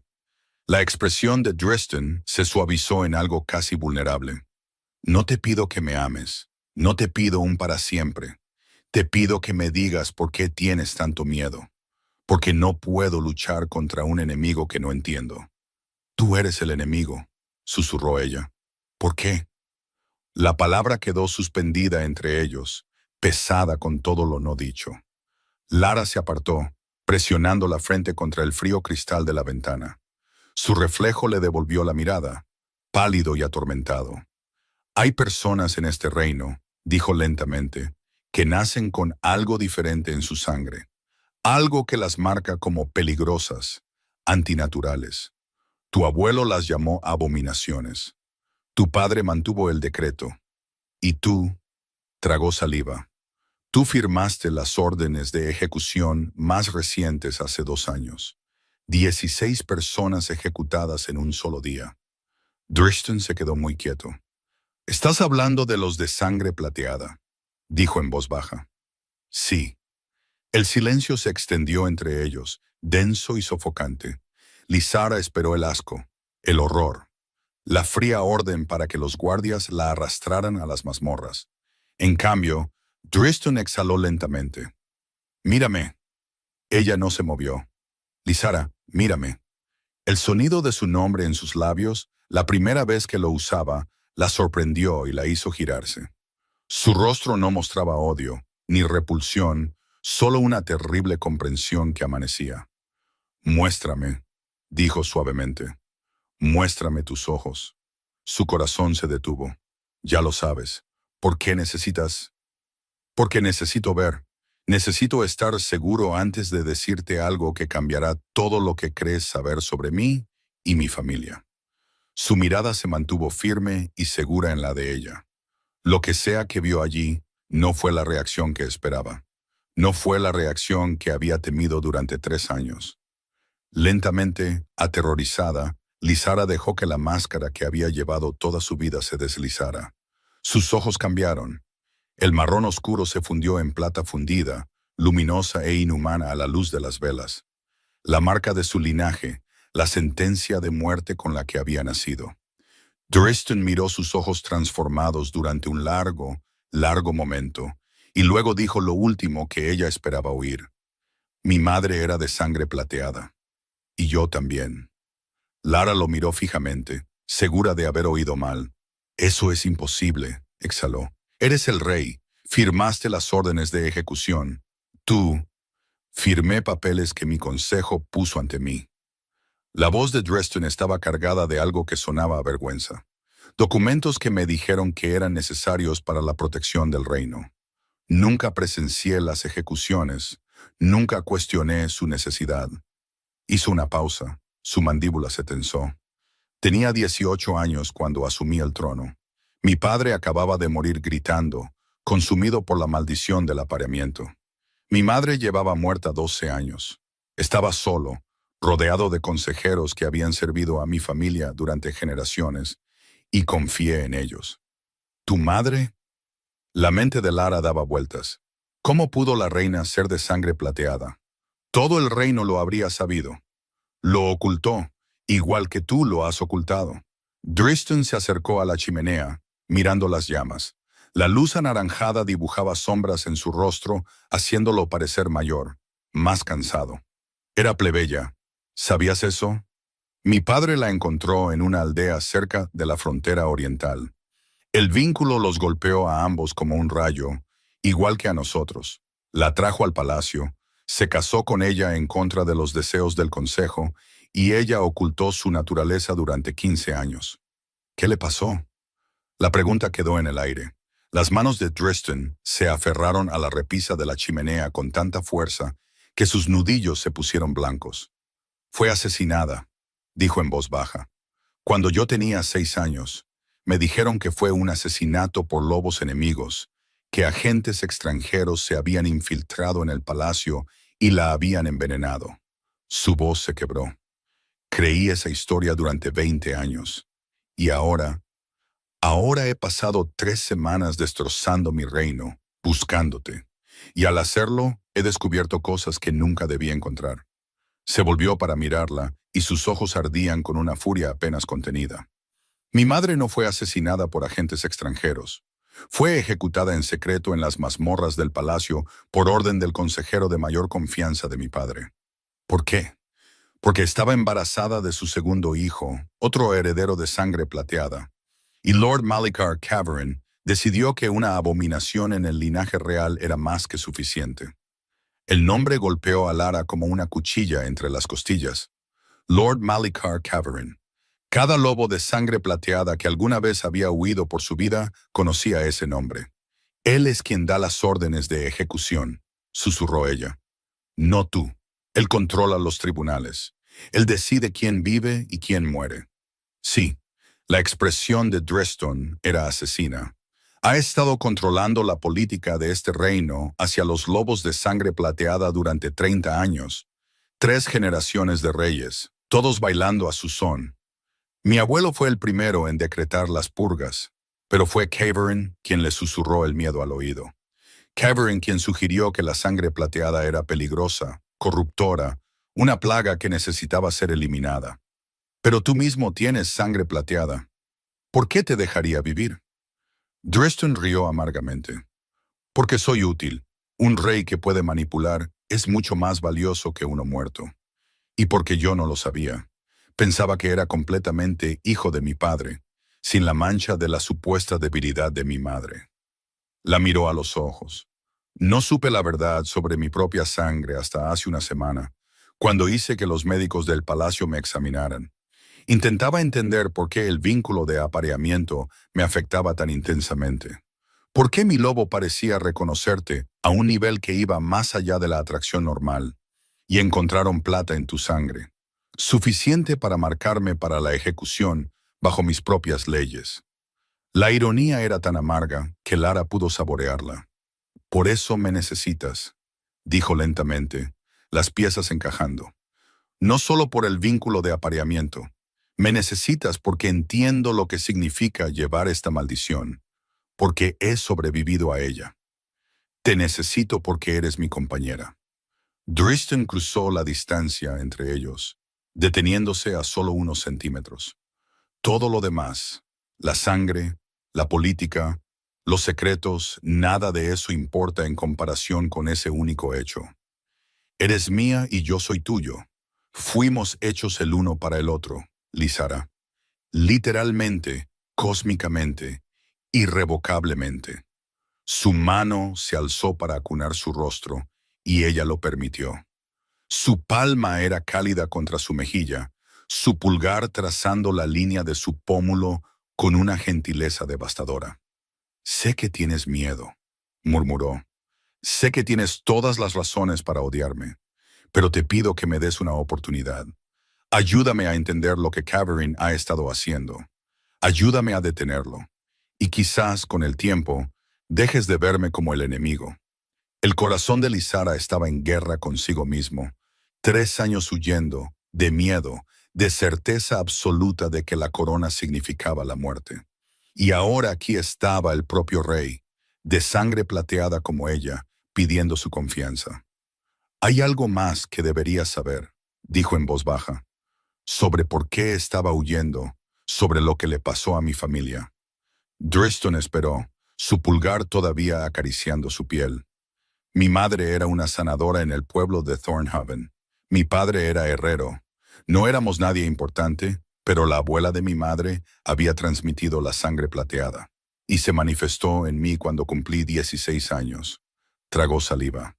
La expresión de Driston se suavizó en algo casi vulnerable. «No te pido que me ames, no te pido un para siempre. Te pido que me digas por qué tienes tanto miedo. Porque no puedo luchar contra un enemigo que no entiendo». «Tú eres el enemigo», susurró ella. «¿Por qué?». La palabra quedó suspendida entre ellos, pesada con todo lo no dicho. Lara se apartó, presionando la frente contra el frío cristal de la ventana. Su reflejo le devolvió la mirada, pálido y atormentado. «Hay personas en este reino», dijo lentamente, «que nacen con algo diferente en su sangre, algo que las marca como peligrosas, antinaturales. Tu abuelo las llamó abominaciones. Tu padre mantuvo el decreto. Y tú», tragó saliva, Tú firmaste las órdenes de ejecución más recientes hace 2 años. 16 personas ejecutadas en un solo día. Driston se quedó muy quieto. «Estás hablando de los de sangre plateada», dijo en voz baja. «Sí». El silencio se extendió entre ellos, denso y sofocante. Lizara esperó el asco, el horror, la fría orden para que los guardias la arrastraran a las mazmorras. En cambio, Driston exhaló lentamente. «Mírame». Ella no se movió. «Lizara, mírame». El sonido de su nombre en sus labios, la primera vez que lo usaba, la sorprendió y la hizo girarse. Su rostro no mostraba odio, ni repulsión, solo una terrible comprensión que amanecía. «Muéstrame», dijo suavemente. «Muéstrame tus ojos». Su corazón se detuvo. «Ya lo sabes. ¿Por qué necesitas?» «Porque necesito ver. Necesito estar seguro antes de decirte algo que cambiará todo lo que crees saber sobre mí y mi familia». Su mirada se mantuvo firme y segura en la de ella. Lo que sea que vio allí no fue la reacción que esperaba. No fue la reacción que había temido durante 3 años. Lentamente, aterrorizada, Lizara dejó que la máscara que había llevado toda su vida se deslizara. Sus ojos cambiaron. El marrón oscuro se fundió en plata fundida, luminosa e inhumana a la luz de las velas. La marca de su linaje, la sentencia de muerte con la que había nacido. Driston miró sus ojos transformados durante un largo, largo momento, y luego dijo lo último que ella esperaba oír. «Mi madre era de sangre plateada. Y yo también». Lara lo miró fijamente, segura de haber oído mal. «Eso es imposible», exhaló. «Eres el rey. Firmaste las órdenes de ejecución. Tú». «Firmé papeles que mi consejo puso ante mí». La voz de Driston estaba cargada de algo que sonaba a vergüenza. «Documentos que me dijeron que eran necesarios para la protección del reino. Nunca presencié las ejecuciones, nunca cuestioné su necesidad». Hizo una pausa, su mandíbula se tensó. «Tenía 18 años cuando asumí el trono. Mi padre acababa de morir gritando, consumido por la maldición del apareamiento. Mi madre llevaba muerta 12 años. Estaba solo, rodeado de consejeros que habían servido a mi familia durante generaciones, y confié en ellos». «¿Tu madre?» La mente de Lara daba vueltas. ¿Cómo pudo la reina ser de sangre plateada? Todo el reino lo habría sabido. Lo ocultó, igual que tú lo has ocultado. Driston se acercó a la chimenea, mirando las llamas. La luz anaranjada dibujaba sombras en su rostro, haciéndolo parecer mayor, más cansado. Era plebeya. ¿Sabías eso? Mi padre la encontró en una aldea cerca de la frontera oriental. El vínculo los golpeó a ambos como un rayo, igual que a nosotros. La trajo al palacio, se casó con ella en contra de los deseos del consejo, y ella ocultó su naturaleza durante 15 años. ¿Qué le pasó? La pregunta quedó en el aire. Las manos de Driston se aferraron a la repisa de la chimenea con tanta fuerza que sus nudillos se pusieron blancos. «Fue asesinada», dijo en voz baja. «Cuando yo tenía 6 años, me dijeron que fue un asesinato por lobos enemigos, que agentes extranjeros se habían infiltrado en el palacio y la habían envenenado». Su voz se quebró. «Creí esa historia durante 20 años. Y ahora he pasado 3 semanas destrozando mi reino, buscándote. Y al hacerlo, he descubierto cosas que nunca debí encontrar». Se volvió para mirarla, y sus ojos ardían con una furia apenas contenida. «Mi madre no fue asesinada por agentes extranjeros. Fue ejecutada en secreto en las mazmorras del palacio por orden del consejero de mayor confianza de mi padre». «¿Por qué?» «Porque estaba embarazada de su segundo hijo, otro heredero de sangre plateada. Y Lord Malikar Caverin decidió que una abominación en el linaje real era más que suficiente». El nombre golpeó a Lara como una cuchilla entre las costillas. Lord Malikar Caverin. Cada lobo de sangre plateada que alguna vez había huido por su vida conocía ese nombre. «Él es quien da las órdenes de ejecución», susurró ella. «No tú. Él controla los tribunales. Él decide quién vive y quién muere». Sí, la expresión de Driston era asesina. Ha estado controlando la política de este reino hacia los lobos de sangre plateada durante 30 años. 3 generaciones de reyes, todos bailando a su son. Mi abuelo fue el primero en decretar las purgas, pero fue Caverin quien le susurró el miedo al oído. Caverin quien sugirió que la sangre plateada era peligrosa, corruptora, una plaga que necesitaba ser eliminada. Pero tú mismo tienes sangre plateada. ¿Por qué te dejaría vivir? Driston rió amargamente. Porque soy útil. Un rey que puede manipular es mucho más valioso que uno muerto. Y porque yo no lo sabía. Pensaba que era completamente hijo de mi padre, sin la mancha de la supuesta debilidad de mi madre. La miró a los ojos. No supe la verdad sobre mi propia sangre hasta hace una semana, cuando hice que los médicos del palacio me examinaran. Intentaba entender por qué el vínculo de apareamiento me afectaba tan intensamente. ¿Por qué mi lobo parecía reconocerte a un nivel que iba más allá de la atracción normal? Y encontraron plata en tu sangre, suficiente para marcarme para la ejecución bajo mis propias leyes. La ironía era tan amarga que Lara pudo saborearla. Por eso me necesitas, dijo lentamente, las piezas encajando. No solo por el vínculo de apareamiento. Me necesitas porque entiendo lo que significa llevar esta maldición, porque he sobrevivido a ella. Te necesito porque eres mi compañera. Driston cruzó la distancia entre ellos, deteniéndose a solo unos centímetros. Todo lo demás, la sangre, la política, los secretos, nada de eso importa en comparación con ese único hecho. Eres mía y yo soy tuyo. Fuimos hechos el uno para el otro, Lysara. Literalmente, cósmicamente, irrevocablemente. Su mano se alzó para acunar su rostro, y ella lo permitió. Su palma era cálida contra su mejilla, su pulgar trazando la línea de su pómulo con una gentileza devastadora. Sé que tienes miedo, murmuró. Sé que tienes todas las razones para odiarme, pero te pido que me des una oportunidad. Ayúdame a entender lo que Caverin ha estado haciendo. Ayúdame a detenerlo. Y quizás, con el tiempo, dejes de verme como el enemigo. El corazón de Lysara estaba en guerra consigo mismo. 3 años huyendo, de miedo, de certeza absoluta de que la corona significaba la muerte. Y ahora aquí estaba el propio rey, de sangre plateada como ella, pidiendo su confianza. Hay algo más que deberías saber, dijo en voz baja, sobre por qué estaba huyendo, sobre lo que le pasó a mi familia. Driston esperó, su pulgar todavía acariciando su piel. Mi madre era una sanadora en el pueblo de Thornhaven. Mi padre era herrero. No éramos nadie importante, pero la abuela de mi madre había transmitido la sangre plateada, y se manifestó en mí cuando cumplí 16 años. Tragó saliva.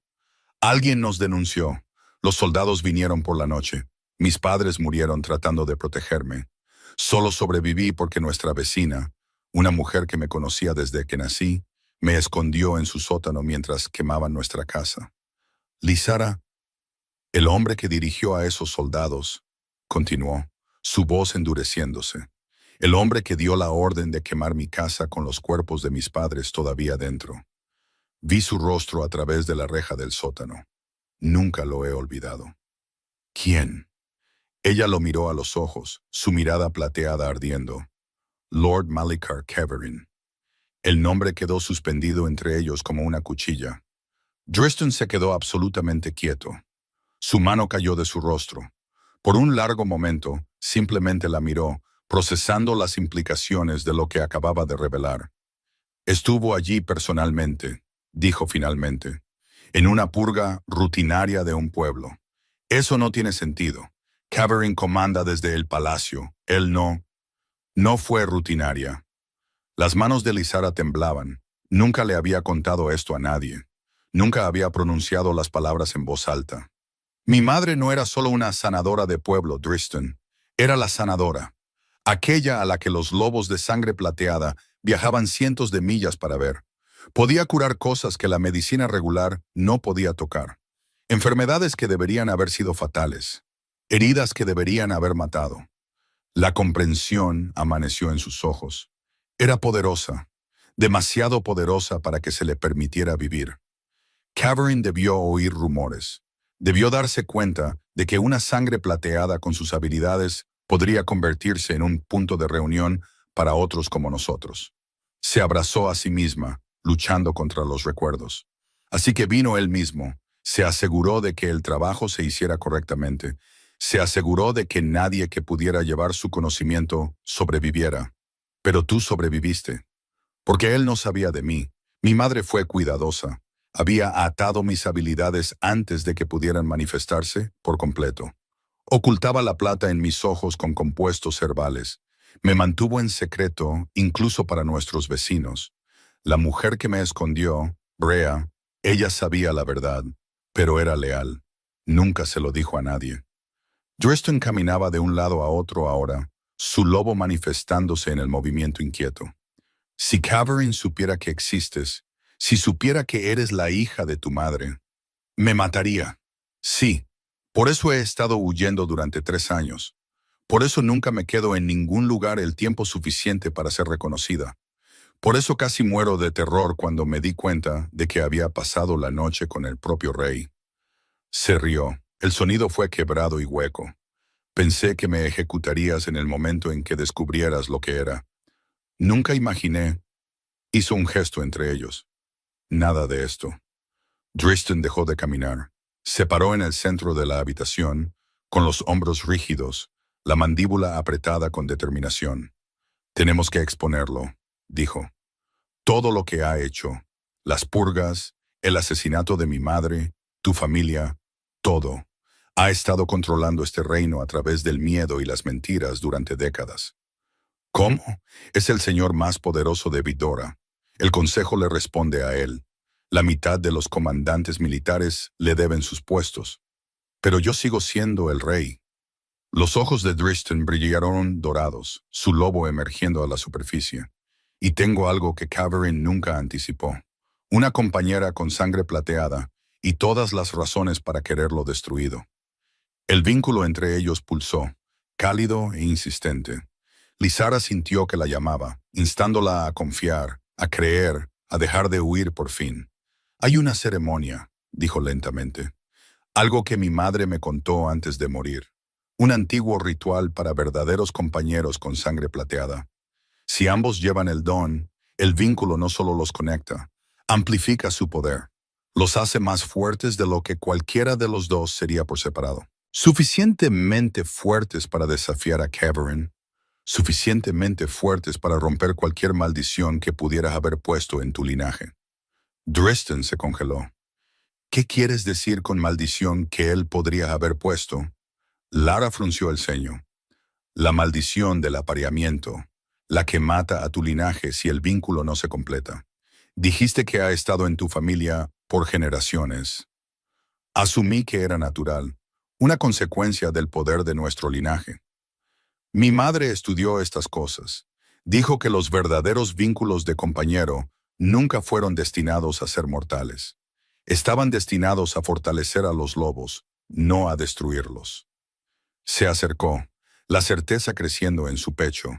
Alguien nos denunció. Los soldados vinieron por la noche. Mis padres murieron tratando de protegerme. Solo sobreviví porque nuestra vecina, una mujer que me conocía desde que nací, me escondió en su sótano mientras quemaban nuestra casa. Lysara, el hombre que dirigió a esos soldados, continuó, su voz endureciéndose. El hombre que dio la orden de quemar mi casa con los cuerpos de mis padres todavía dentro. Vi su rostro a través de la reja del sótano. Nunca lo he olvidado. ¿Quién? Ella lo miró a los ojos, su mirada plateada ardiendo. Lord Malikar Caverin. El nombre quedó suspendido entre ellos como una cuchilla. Driston se quedó absolutamente quieto. Su mano cayó de su rostro. Por un largo momento, simplemente la miró, procesando las implicaciones de lo que acababa de revelar. Estuvo allí personalmente, dijo finalmente, en una purga rutinaria de un pueblo. Eso no tiene sentido. Caverin comanda desde el palacio. Él no fue rutinaria. Las manos de Lysara temblaban. Nunca le había contado esto a nadie. Nunca había pronunciado las palabras en voz alta. Mi madre no era solo una sanadora de pueblo, Driston. Era la sanadora. Aquella a la que los lobos de sangre plateada viajaban cientos de millas para ver. Podía curar cosas que la medicina regular no podía tocar. Enfermedades que deberían haber sido fatales. Heridas que deberían haber matado. La comprensión amaneció en sus ojos. Era poderosa. demasiado poderosa para que se le permitiera vivir. Caverin debió oír rumores. Debió darse cuenta de que una sangre plateada con sus habilidades podría convertirse en un punto de reunión para otros como nosotros. Se abrazó a sí misma, luchando contra los recuerdos. Así que vino él mismo, se aseguró de que el trabajo se hiciera correctamente, se aseguró de que nadie que pudiera llevar su conocimiento sobreviviera. Pero tú sobreviviste. Porque él no sabía de mí. Mi madre fue cuidadosa. Había atado mis habilidades antes de que pudieran manifestarse por completo. Ocultaba la plata en mis ojos con compuestos herbales. Me mantuvo en secreto, incluso para nuestros vecinos. La mujer que me escondió, Brea, ella sabía la verdad, pero era leal. Nunca se lo dijo a nadie. Dresden caminaba de un lado a otro ahora, su lobo manifestándose en el movimiento inquieto. Si Caverin supiera que existes, si supiera que eres la hija de tu madre, me mataría. Sí, por eso he estado huyendo durante 3 años. Por eso nunca me quedo en ningún lugar el tiempo suficiente para ser reconocida. Por eso casi muero de terror cuando me di cuenta de que había pasado la noche con el propio rey. Se rió. El sonido fue quebrado y hueco. Pensé que me ejecutarías en el momento en que descubrieras lo que era. Nunca imaginé. Hizo un gesto entre ellos. Nada de esto. Dresden dejó de caminar. Se paró en el centro de la habitación, con los hombros rígidos, la mandíbula apretada con determinación. Tenemos que exponerlo, dijo. Todo lo que ha hecho, las purgas, el asesinato de mi madre, tu familia, todo, ha estado controlando este reino a través del miedo y las mentiras durante décadas. ¿Cómo? Es el señor más poderoso de Vidora. El consejo le responde a él. La mitad de los comandantes militares le deben sus puestos. Pero yo sigo siendo el rey. Los ojos de Dresden brillaron dorados, su lobo emergiendo a la superficie. Y tengo algo que Caverin nunca anticipó. Una compañera con sangre plateada y todas las razones para quererlo destruido. El vínculo entre ellos pulsó, cálido e insistente. Lysara sintió que la llamaba, instándola a confiar, a creer, a dejar de huir por fin. Hay una ceremonia, dijo lentamente. Algo que mi madre me contó antes de morir. Un antiguo ritual para verdaderos compañeros con sangre plateada. Si ambos llevan el don, el vínculo no solo los conecta, amplifica su poder. Los hace más fuertes de lo que cualquiera de los dos sería por separado. Suficientemente fuertes para desafiar a Caverin. Suficientemente fuertes para romper cualquier maldición que pudieras haber puesto en tu linaje. Dresden se congeló. ¿Qué quieres decir con maldición que él podría haber puesto? Lara frunció el ceño. La maldición del apareamiento, la que mata a tu linaje si el vínculo no se completa. Dijiste que ha estado en tu familia por generaciones. Asumí que era natural, una consecuencia del poder de nuestro linaje. Mi madre estudió estas cosas. Dijo que los verdaderos vínculos de compañero nunca fueron destinados a ser mortales. Estaban destinados a fortalecer a los lobos, no a destruirlos. Se acercó, la certeza creciendo en su pecho.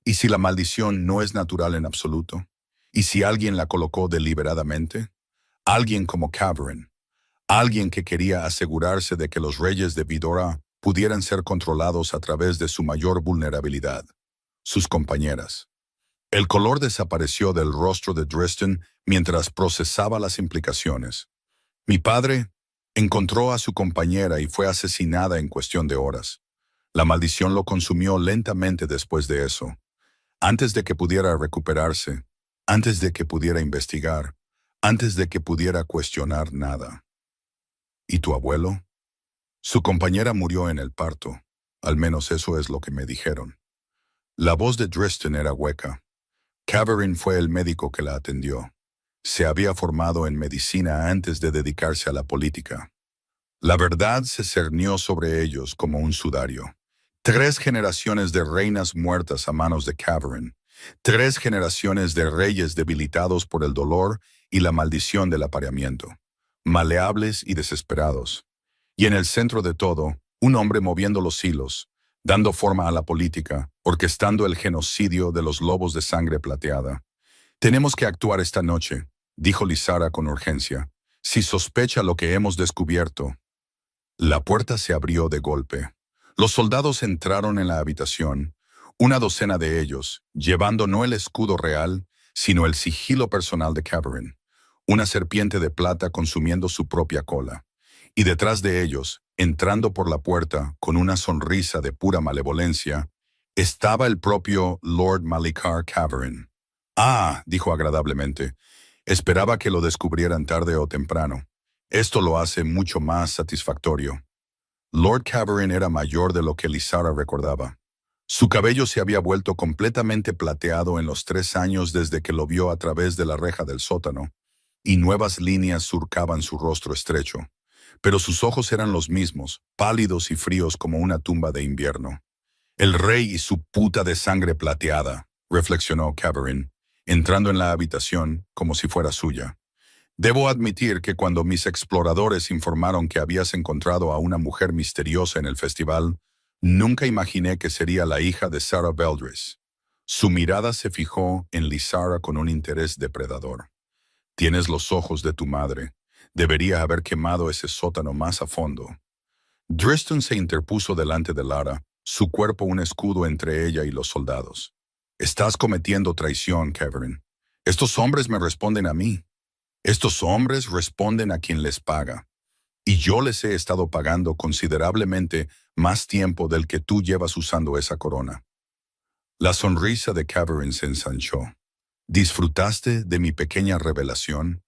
¿Y si la maldición no es natural en absoluto? ¿Y si alguien la colocó deliberadamente? Alguien como Caverin. Alguien que quería asegurarse de que los reyes de Vidora pudieran ser controlados a través de su mayor vulnerabilidad, sus compañeras. El color desapareció del rostro de Dresden mientras procesaba las implicaciones. Mi padre encontró a su compañera y fue asesinada en cuestión de horas. La maldición lo consumió lentamente después de eso. Antes de que pudiera recuperarse, antes de que pudiera investigar, antes de que pudiera cuestionar nada. ¿Y tu abuelo? Su compañera murió en el parto. Al menos eso es lo que me dijeron. La voz de Dresden era hueca. Caverin fue el médico que la atendió. Se había formado en medicina antes de dedicarse a la política. La verdad se cernió sobre ellos como un sudario. 3 generaciones de reinas muertas a manos de Caverin. 3 generaciones de reyes debilitados por el dolor y la maldición del apareamiento. Maleables y desesperados. Y en el centro de todo, un hombre moviendo los hilos, dando forma a la política, orquestando el genocidio de los lobos de sangre plateada. Tenemos que actuar esta noche, dijo Lizara con urgencia. Si sospecha lo que hemos descubierto. La puerta se abrió de golpe. Los soldados entraron en la habitación, una docena de ellos, llevando no el escudo real, sino el sigilo personal de Caverin, una serpiente de plata consumiendo su propia cola. Y detrás de ellos, entrando por la puerta con una sonrisa de pura malevolencia, estaba el propio Lord Malikar Caverin. Ah, dijo agradablemente, esperaba que lo descubrieran tarde o temprano. Esto lo hace mucho más satisfactorio. Lord Caverin era mayor de lo que Lizara recordaba. Su cabello se había vuelto completamente plateado en los 3 años desde que lo vio a través de la reja del sótano, y nuevas líneas surcaban su rostro estrecho. Pero sus ojos eran los mismos, pálidos y fríos como una tumba de invierno. El rey y su puta de sangre plateada, reflexionó Caverin, entrando en la habitación como si fuera suya. Debo admitir que cuando mis exploradores informaron que habías encontrado a una mujer misteriosa en el festival, nunca imaginé que sería la hija de Sarah Beldris. Su mirada se fijó en Lizara con un interés depredador. Tienes los ojos de tu madre. Debería haber quemado ese sótano más a fondo. Driston se interpuso delante de Lara, su cuerpo un escudo entre ella y los soldados. Estás cometiendo traición, Caverin. Estos hombres me responden a mí. Estos hombres responden a quien les paga. Y yo les he estado pagando considerablemente más tiempo del que tú llevas usando esa corona. La sonrisa de Caverin se ensanchó. ¿Disfrutaste de mi pequeña revelación?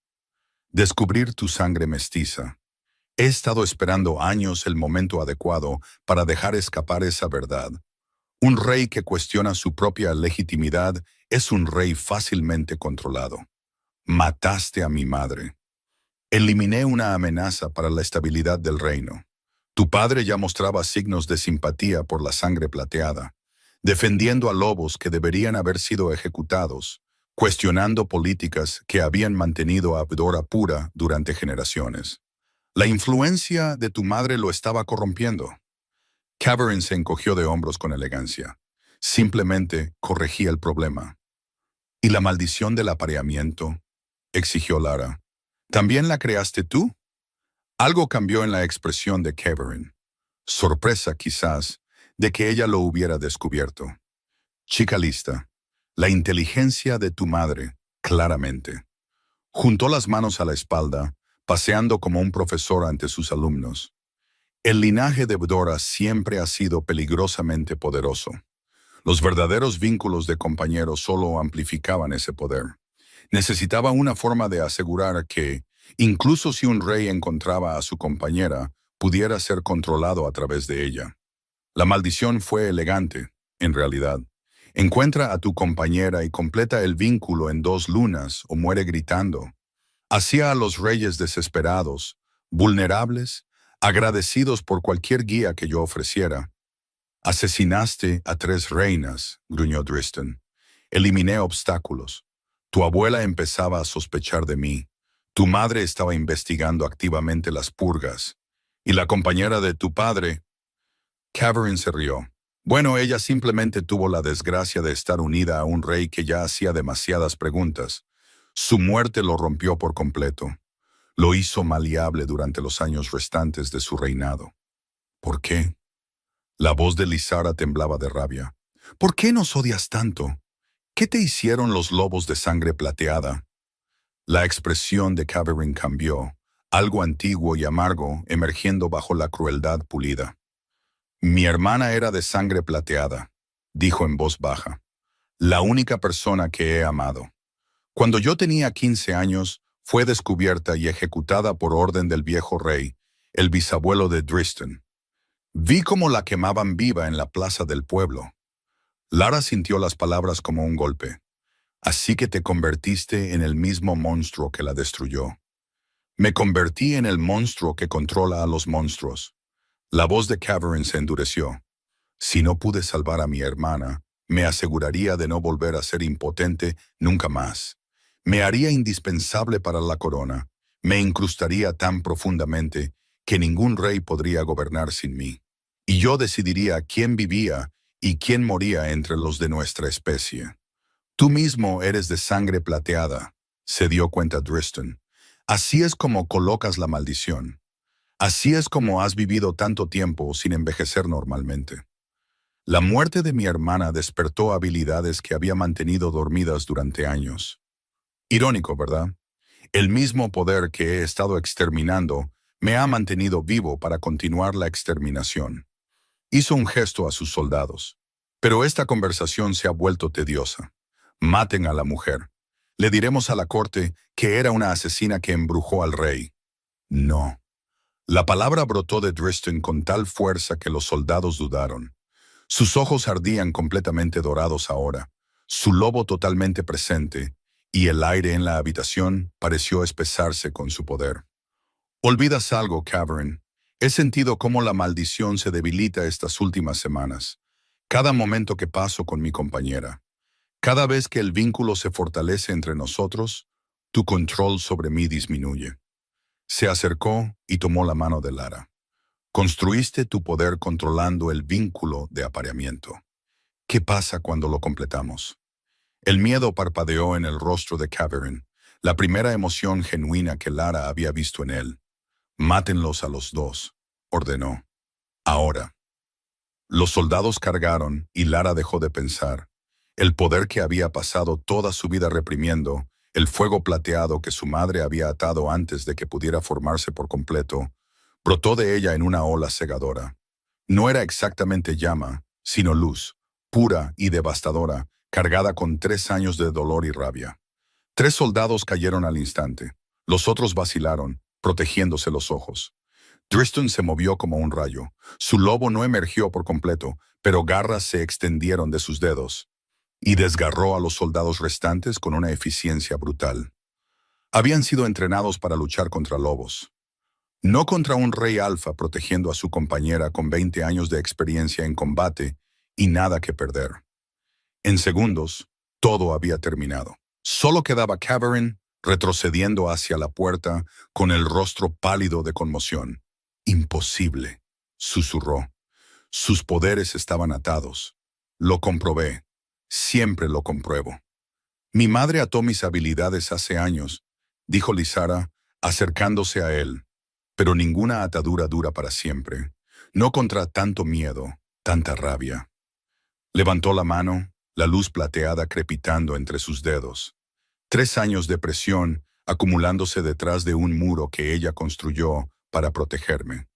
Descubrir tu sangre mestiza. He estado esperando años el momento adecuado para dejar escapar esa verdad. Un rey que cuestiona su propia legitimidad es un rey fácilmente controlado. Mataste a mi madre. Eliminé una amenaza para la estabilidad del reino. Tu padre ya mostraba signos de simpatía por la sangre plateada, defendiendo a lobos que deberían haber sido ejecutados, cuestionando políticas que habían mantenido a Abdora pura durante generaciones. La influencia de tu madre lo estaba corrompiendo. Caverin se encogió de hombros con elegancia. Simplemente corregía el problema. ¿Y la maldición del apareamiento?, exigió Lara. ¿También la creaste tú? Algo cambió en la expresión de Caverin. Sorpresa, quizás, de que ella lo hubiera descubierto. Chica lista. La inteligencia de tu madre, claramente. Juntó las manos a la espalda, paseando como un profesor ante sus alumnos. El linaje de Abdora siempre ha sido peligrosamente poderoso. Los verdaderos vínculos de compañeros solo amplificaban ese poder. Necesitaba una forma de asegurar que, incluso si un rey encontraba a su compañera, pudiera ser controlado a través de ella. La maldición fue elegante, en realidad. Encuentra a tu compañera y completa el vínculo en 2 lunas o muere gritando. Hacía a los reyes desesperados, vulnerables, agradecidos por cualquier guía que yo ofreciera. Asesinaste a 3 reinas, gruñó Driston. Eliminé obstáculos. Tu abuela empezaba a sospechar de mí. Tu madre estaba investigando activamente las purgas. Y la compañera de tu padre. Caverin se rió. Bueno, ella simplemente tuvo la desgracia de estar unida a un rey que ya hacía demasiadas preguntas. Su muerte lo rompió por completo. Lo hizo maleable durante los años restantes de su reinado. ¿Por qué? La voz de Lizara temblaba de rabia. ¿Por qué nos odias tanto? ¿Qué te hicieron los lobos de sangre plateada? La expresión de Caverin cambió, algo antiguo y amargo emergiendo bajo la crueldad pulida. Mi hermana era de sangre plateada, dijo en voz baja. La única persona que he amado. Cuando yo tenía 15 años, fue descubierta y ejecutada por orden del viejo rey, el bisabuelo de Driston. Vi cómo la quemaban viva en la plaza del pueblo. Lara sintió las palabras como un golpe. Así que te convertiste en el mismo monstruo que la destruyó. Me convertí en el monstruo que controla a los monstruos. La voz de Caverin se endureció. Si no pude salvar a mi hermana, me aseguraría de no volver a ser impotente nunca más. Me haría indispensable para la corona. Me incrustaría tan profundamente que ningún rey podría gobernar sin mí. Y yo decidiría quién vivía y quién moría entre los de nuestra especie. Tú mismo eres de sangre plateada, se dio cuenta Driston. Así es como colocas la maldición. Así es como has vivido tanto tiempo sin envejecer normalmente. La muerte de mi hermana despertó habilidades que había mantenido dormidas durante años. Irónico, ¿verdad? El mismo poder que he estado exterminando me ha mantenido vivo para continuar la exterminación. Hizo un gesto a sus soldados. Pero esta conversación se ha vuelto tediosa. Maten a la mujer. Le diremos a la corte que era una asesina que embrujó al rey. No. La palabra brotó de Driston con tal fuerza que los soldados dudaron. Sus ojos ardían completamente dorados ahora, su lobo totalmente presente, y el aire en la habitación pareció espesarse con su poder. Olvidas algo, Cavern. He sentido cómo la maldición se debilita estas últimas semanas. Cada momento que paso con mi compañera. Cada vez que el vínculo se fortalece entre nosotros, tu control sobre mí disminuye. Se acercó y tomó la mano de Lara. Construiste tu poder controlando el vínculo de apareamiento. ¿Qué pasa cuando lo completamos? El miedo parpadeó en el rostro de Cavern, la primera emoción genuina que Lara había visto en él. Mátenlos a los dos, ordenó. Ahora. Los soldados cargaron y Lara dejó de pensar. El poder que había pasado toda su vida reprimiendo, el fuego plateado que su madre había atado antes de que pudiera formarse por completo, brotó de ella en una ola cegadora. No era exactamente llama, sino luz, pura y devastadora, cargada con 3 años de dolor y rabia. 3 soldados cayeron al instante. Los otros vacilaron, protegiéndose los ojos. Driston se movió como un rayo. Su lobo no emergió por completo, pero garras se extendieron de sus dedos y desgarró a los soldados restantes con una eficiencia brutal. Habían sido entrenados para luchar contra lobos. No contra un rey alfa protegiendo a su compañera con 20 años de experiencia en combate y nada que perder. En segundos, todo había terminado. Solo quedaba Cavern retrocediendo hacia la puerta con el rostro pálido de conmoción. Imposible, susurró. Sus poderes estaban atados. Lo comprobé. Siempre lo compruebo. Mi madre ató mis habilidades hace años, dijo Lizara, acercándose a él. Pero ninguna atadura dura para siempre. No contra tanto miedo, tanta rabia. Levantó la mano, la luz plateada crepitando entre sus dedos. 3 años de presión acumulándose detrás de un muro que ella construyó para protegerme.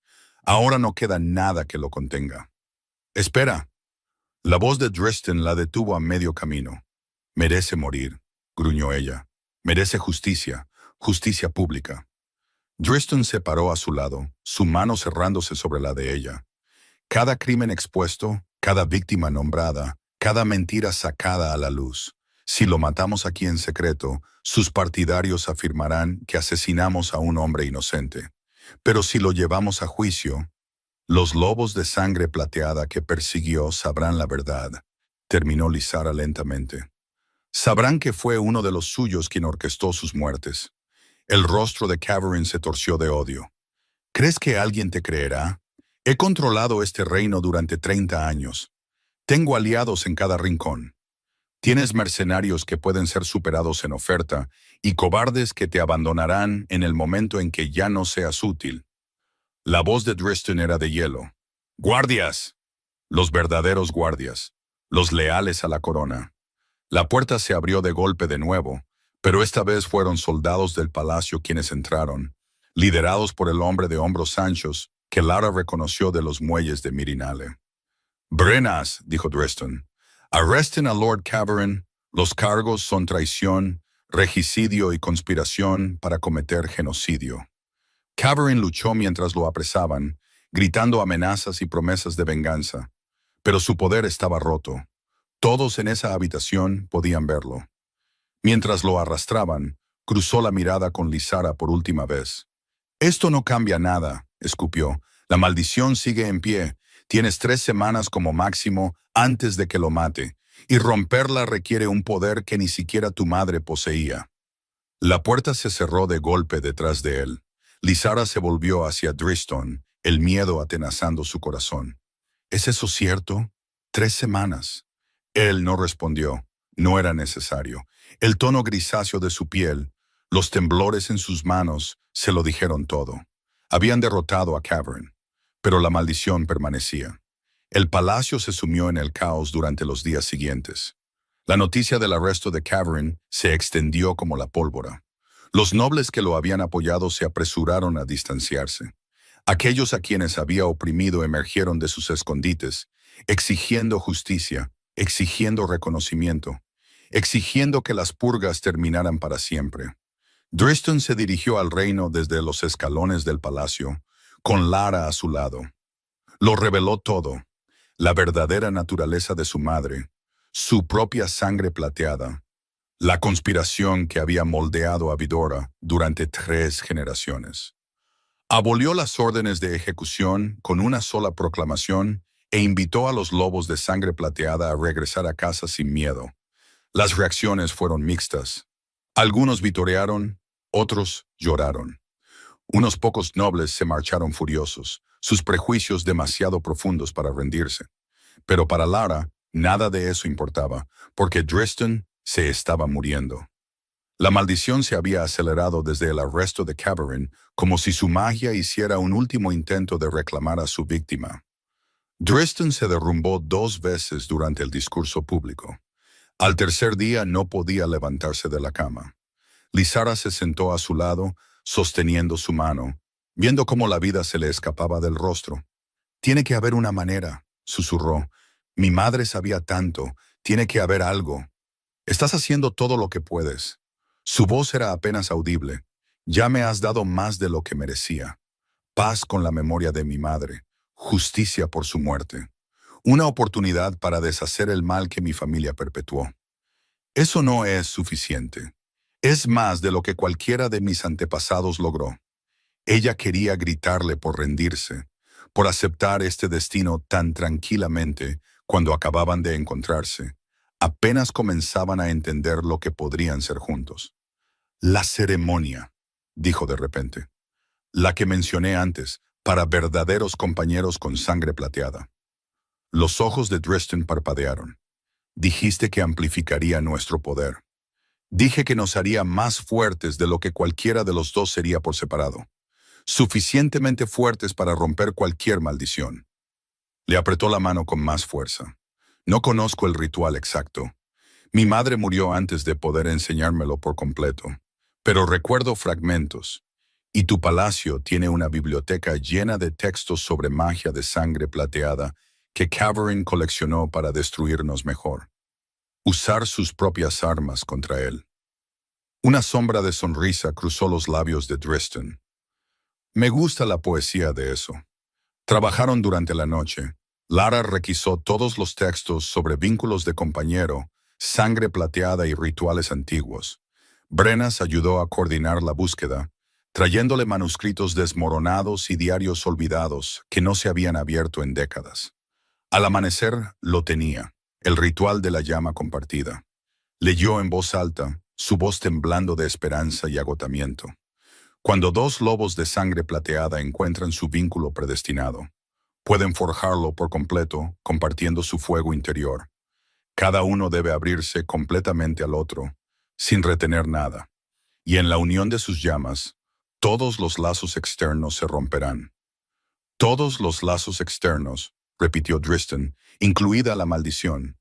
Ahora no queda nada que lo contenga. Espera. La voz de Driston la detuvo a medio camino. Merece morir, gruñó ella. Merece justicia, justicia pública. Driston se paró a su lado, su mano cerrándose sobre la de ella. Cada crimen expuesto, cada víctima nombrada, cada mentira sacada a la luz. Si lo matamos aquí en secreto, sus partidarios afirmarán que asesinamos a un hombre inocente. Pero si lo llevamos a juicio, los lobos de sangre plateada que persiguió sabrán la verdad, terminó Lizara lentamente. Sabrán que fue uno de los suyos quien orquestó sus muertes. El rostro de Cavern se torció de odio. ¿Crees que alguien te creerá? He controlado este reino durante 30 años. Tengo aliados en cada rincón. Tienes mercenarios que pueden ser superados en oferta y cobardes que te abandonarán en el momento en que ya no seas útil. La voz de Driston era de hielo. ¡Guardias! Los verdaderos guardias. Los leales a la corona. La puerta se abrió de golpe de nuevo, pero esta vez fueron soldados del palacio quienes entraron, liderados por el hombre de hombros anchos que Lara reconoció de los muelles de Mirinale. «Brenas», dijo Driston, «arresten a Lord Cavern. Los cargos son traición, regicidio y conspiración para cometer genocidio». Cavern luchó mientras lo apresaban, gritando amenazas y promesas de venganza. Pero su poder estaba roto. Todos en esa habitación podían verlo. Mientras lo arrastraban, cruzó la mirada con Lizara por última vez. «Esto no cambia nada», escupió. «La maldición sigue en pie. Tienes 3 semanas como máximo antes de que lo mate, y romperla requiere un poder que ni siquiera tu madre poseía». La puerta se cerró de golpe detrás de él. Lizara se volvió hacia Driston, el miedo atenazando su corazón. «¿Es eso cierto? 3 semanas». Él no respondió, No era necesario. El tono grisáceo de su piel, los temblores en sus manos, se lo dijeron todo. Habían derrotado a Cavern, pero la maldición permanecía. El palacio se sumió en el caos durante los días siguientes. La noticia del arresto de Cavern se extendió como la pólvora. Los nobles que lo habían apoyado se apresuraron a distanciarse. Aquellos a quienes había oprimido emergieron de sus escondites, exigiendo justicia, exigiendo reconocimiento, exigiendo que las purgas terminaran para siempre. Driston se dirigió al reino desde los escalones del palacio, con Lara a su lado. Lo reveló todo, la verdadera naturaleza de su madre, su propia sangre plateada, la conspiración que había moldeado a Vidora durante 3 generaciones. Abolió las órdenes de ejecución con una sola proclamación e invitó a los lobos de sangre plateada a regresar a casa sin miedo. Las reacciones fueron mixtas. Algunos vitorearon, otros lloraron. Unos pocos nobles se marcharon furiosos, sus prejuicios demasiado profundos para rendirse. Pero para Lara, nada de eso importaba, porque Driston se estaba muriendo. La maldición se había acelerado desde el arresto de Cavern, como si su magia hiciera un último intento de reclamar a su víctima. Driston se derrumbó 2 veces durante el discurso público. Al tercer día no podía levantarse de la cama. Lysara se sentó a su lado, sosteniendo su mano, viendo cómo la vida se le escapaba del rostro. «Tiene que haber una manera», susurró. «Mi madre sabía tanto, tiene que haber algo. Estás haciendo todo lo que puedes». Su voz era apenas audible. «Ya me has dado más de lo que merecía. Paz con la memoria de mi madre, justicia por su muerte. Una oportunidad para deshacer el mal que mi familia perpetuó. Eso no es suficiente. Es más de lo que cualquiera de mis antepasados logró». Ella quería gritarle por rendirse, por aceptar este destino tan tranquilamente cuando acababan de encontrarse. Apenas comenzaban a entender lo que podrían ser juntos. «La ceremonia», dijo de repente. «La que mencioné antes, para verdaderos compañeros con sangre plateada». Los ojos de Driston parpadearon. «Dijiste que amplificaría nuestro poder. Dije que nos haría más fuertes de lo que cualquiera de los dos sería por separado. Suficientemente fuertes para romper cualquier maldición». Le apretó la mano con más fuerza. «No conozco el ritual exacto. Mi madre murió antes de poder enseñármelo por completo. Pero recuerdo fragmentos. Y tu palacio tiene una biblioteca llena de textos sobre magia de sangre plateada que Cavern coleccionó para destruirnos mejor. Usar sus propias armas contra él». Una sombra de sonrisa cruzó los labios de Driston. «Me gusta la poesía de eso». Trabajaron durante la noche. Lara requisó todos los textos sobre vínculos de compañero, sangre plateada y rituales antiguos. Brenas ayudó a coordinar la búsqueda, trayéndole manuscritos desmoronados y diarios olvidados que no se habían abierto en décadas. Al amanecer lo tenía, el ritual de la llama compartida. Leyó en voz alta, su voz temblando de esperanza y agotamiento. Cuando 2 lobos de sangre plateada encuentran su vínculo predestinado, pueden forjarlo por completo, compartiendo su fuego interior. Cada uno debe abrirse completamente al otro, sin retener nada. Y en la unión de sus llamas, todos los lazos externos se romperán. «Todos los lazos externos», repitió Driston, incluida la maldición.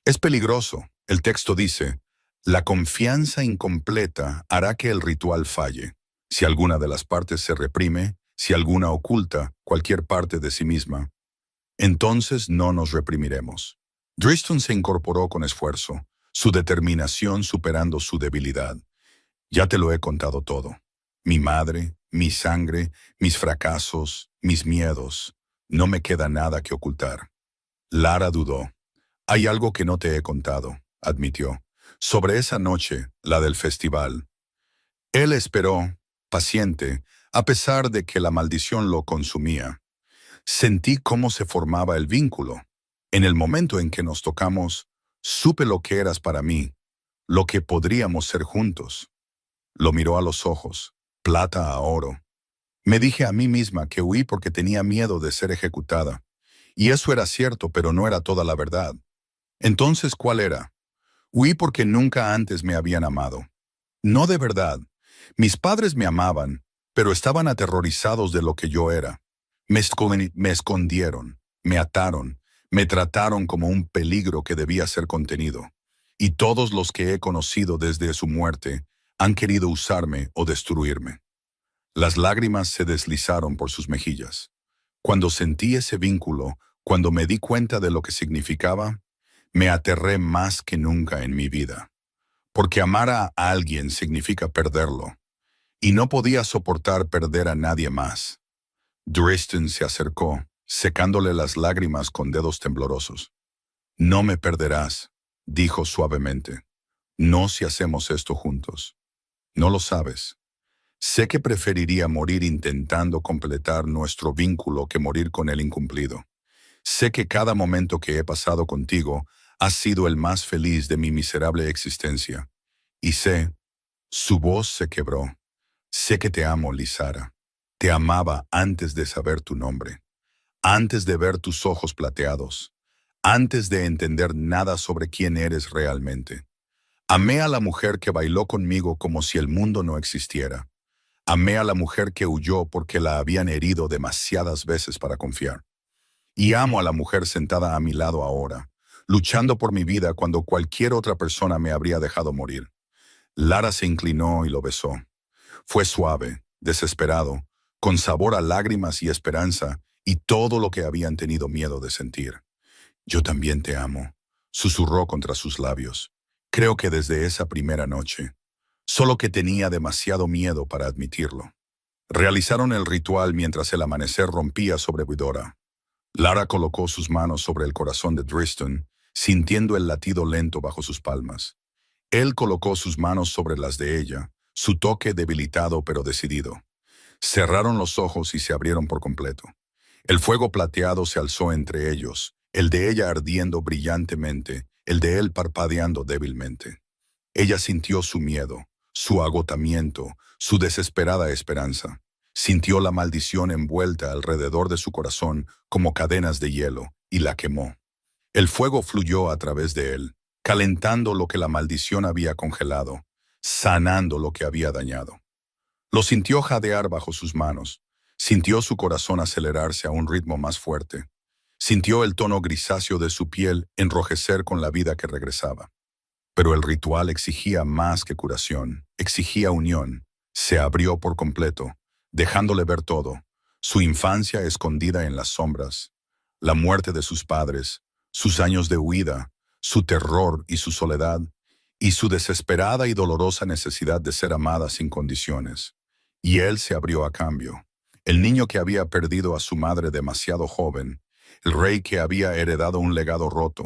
«Es peligroso». El texto dice: «La confianza incompleta hará que el ritual falle. Si alguna de las partes se reprime, si alguna oculta cualquier parte de sí misma, entonces no nos reprimiremos». Driston se incorporó con esfuerzo, su determinación superando su debilidad. «Ya te lo he contado todo. Mi madre, mi sangre, mis fracasos, mis miedos. No me queda nada que ocultar». Lara dudó. «Hay algo que no te he contado», admitió. «Sobre esa noche, la del festival». Él esperó, paciente, a pesar de que la maldición lo consumía. «Sentí cómo se formaba el vínculo. En el momento en que nos tocamos, supe lo que eras para mí, lo que podríamos ser juntos». Lo miró a los ojos, plata a oro. «Me dije a mí misma que huí porque tenía miedo de ser ejecutada. Y eso era cierto, pero no era toda la verdad». «Entonces, ¿cuál era?». Huí porque nunca antes me habían amado. No de verdad. Mis padres me amaban, pero estaban aterrorizados de lo que yo era. Me escondieron, me ataron, me trataron como un peligro que debía ser contenido. Y todos los que he conocido desde su muerte han querido usarme o destruirme. Las lágrimas se deslizaron por sus mejillas. Cuando sentí ese vínculo, cuando me di cuenta de lo que significaba, me aterré más que nunca en mi vida. Porque amar a alguien significa perderlo. Y no podía soportar perder a nadie más. Driston se acercó, secándole las lágrimas con dedos temblorosos. No me perderás, dijo suavemente. No si hacemos esto juntos. No lo sabes. Sé que preferiría morir intentando completar nuestro vínculo que morir con él incumplido. Sé que cada momento que he pasado contigo ha sido el más feliz de mi miserable existencia. Y sé, su voz se quebró. Sé que te amo, Lizara. Te amaba antes de saber tu nombre, antes de ver tus ojos plateados, antes de entender nada sobre quién eres realmente. Amé a la mujer que bailó conmigo como si el mundo no existiera. Amé a la mujer que huyó porque la habían herido demasiadas veces para confiar. Y amo a la mujer sentada a mi lado ahora, luchando por mi vida cuando cualquier otra persona me habría dejado morir. Lara se inclinó y lo besó. Fue suave, desesperado, con sabor a lágrimas y esperanza y todo lo que habían tenido miedo de sentir. Yo también te amo, susurró contra sus labios. Creo que desde esa primera noche, solo que tenía demasiado miedo para admitirlo. Realizaron el ritual mientras el amanecer rompía sobre Widora. Lara colocó sus manos sobre el corazón de Driston, sintiendo el latido lento bajo sus palmas. Él colocó sus manos sobre las de ella, su toque debilitado pero decidido. Cerraron los ojos y se abrieron por completo. El fuego plateado se alzó entre ellos, el de ella ardiendo brillantemente, el de él parpadeando débilmente. Ella sintió su miedo, su agotamiento, su desesperada esperanza. Sintió la maldición envuelta alrededor de su corazón como cadenas de hielo, y la quemó. El fuego fluyó a través de él, calentando lo que la maldición había congelado, sanando lo que había dañado. Lo sintió jadear bajo sus manos, sintió su corazón acelerarse a un ritmo más fuerte, sintió el tono grisáceo de su piel enrojecer con la vida que regresaba. Pero el ritual exigía más que curación, exigía unión. Se abrió por completo, dejándole ver todo, su infancia escondida en las sombras, la muerte de sus padres, sus años de huida, su terror y su soledad, y su desesperada y dolorosa necesidad de ser amada sin condiciones. Y él se abrió a cambio. El niño que había perdido a su madre demasiado joven, el rey que había heredado un legado roto,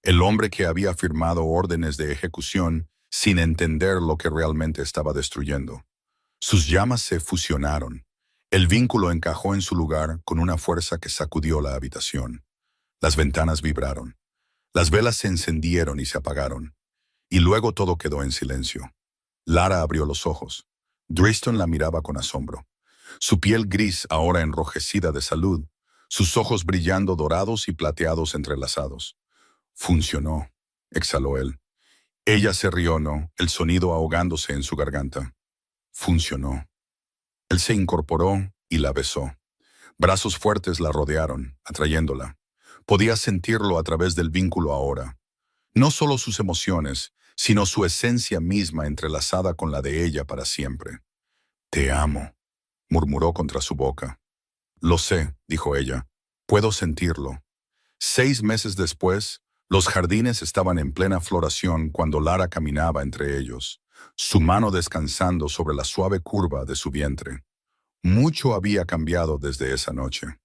el hombre que había firmado órdenes de ejecución sin entender lo que realmente estaba destruyendo. Sus llamas se fusionaron. El vínculo encajó en su lugar con una fuerza que sacudió la habitación. Las ventanas vibraron. Las velas se encendieron y se apagaron. Y luego todo quedó en silencio. Lara abrió los ojos. Driston la miraba con asombro. Su piel gris ahora enrojecida de salud, sus ojos brillando dorados y plateados entrelazados. Funcionó, exhaló él. Ella se rió, no, el sonido ahogándose en su garganta. Funcionó. Él se incorporó y la besó. Brazos fuertes la rodearon, atrayéndola. Podía sentirlo a través del vínculo ahora. No solo sus emociones, sino su esencia misma entrelazada con la de ella para siempre. Te amo, murmuró contra su boca. Lo sé, dijo ella. Puedo sentirlo. 6 meses después, los jardines estaban en plena floración cuando Lara caminaba entre ellos, su mano descansando sobre la suave curva de su vientre. Mucho había cambiado desde esa noche.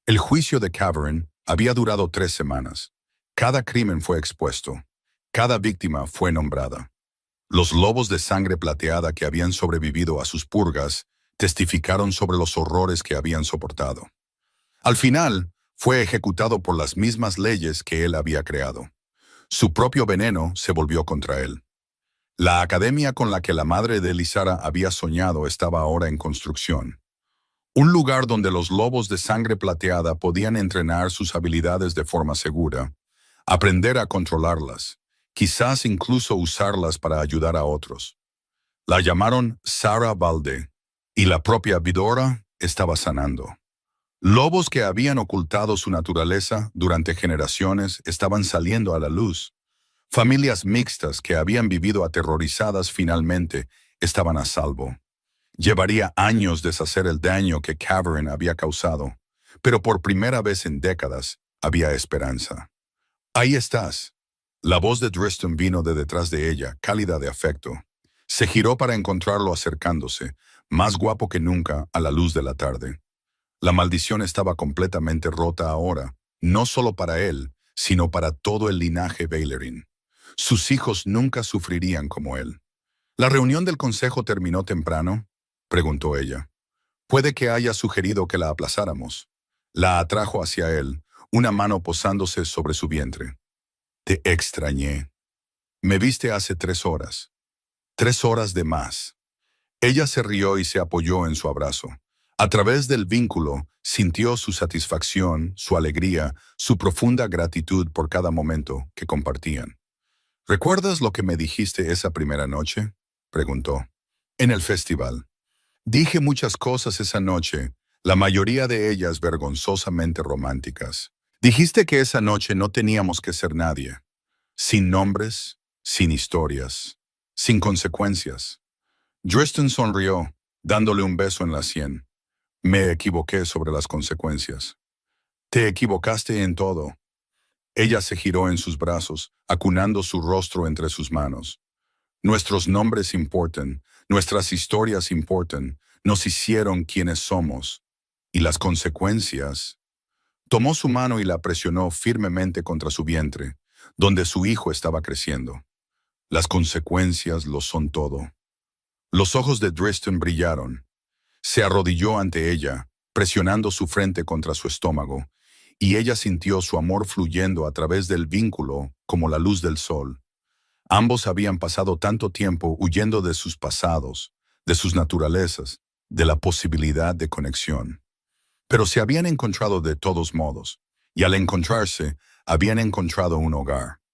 El juicio de Cavern había durado 3 semanas. Cada crimen fue expuesto. Cada víctima fue nombrada. Los lobos de sangre plateada que habían sobrevivido a sus purgas testificaron sobre los horrores que habían soportado. Al final, fue ejecutado por las mismas leyes que él había creado. Su propio veneno se volvió contra él. La academia con la que la madre de Lizara había soñado estaba ahora en construcción. Un lugar donde los lobos de sangre plateada podían entrenar sus habilidades de forma segura, aprender a controlarlas quizás incluso usarlas para ayudar a otros. La llamaron Sarah Balde, y la propia Vidora estaba sanando. Lobos que habían ocultado su naturaleza durante generaciones estaban saliendo a la luz. Familias mixtas que habían vivido aterrorizadas finalmente estaban a salvo. Llevaría años deshacer el daño que Cavern había causado, pero por primera vez en décadas había esperanza. Ahí estás. La voz de Driston vino de detrás de ella, cálida de afecto. Se giró para encontrarlo acercándose, más guapo que nunca a la luz de la tarde. La maldición estaba completamente rota ahora, no solo para él, sino para todo el linaje Baelerin. Sus hijos nunca sufrirían como él. ¿La reunión del consejo terminó temprano?, preguntó ella. Puede que haya sugerido que la aplazáramos. La atrajo hacia él, una mano posándose sobre su vientre. Te extrañé. Me viste hace 3 horas. 3 horas de más. Ella se rió y se apoyó en su abrazo. A través del vínculo, sintió su satisfacción, su alegría, su profunda gratitud por cada momento que compartían. ¿Recuerdas lo que me dijiste esa primera noche?, preguntó. En el festival. Dije muchas cosas esa noche, la mayoría de ellas vergonzosamente románticas. Dijiste que esa noche no teníamos que ser nadie. Sin nombres, sin historias, sin consecuencias. Driston sonrió, dándole un beso en la sien. Me equivoqué sobre las consecuencias. Te equivocaste en todo. Ella se giró en sus brazos, acunando su rostro entre sus manos. Nuestros nombres importan, nuestras historias importan, nos hicieron quienes somos. Y las consecuencias... Tomó su mano y la presionó firmemente contra su vientre, donde su hijo estaba creciendo. Las consecuencias lo son todo. Los ojos de Driston brillaron. Se arrodilló ante ella, presionando su frente contra su estómago, y ella sintió su amor fluyendo a través del vínculo como la luz del sol. Ambos habían pasado tanto tiempo huyendo de sus pasados, de sus naturalezas, de la posibilidad de conexión. Pero se habían encontrado de todos modos, y al encontrarse, habían encontrado un hogar.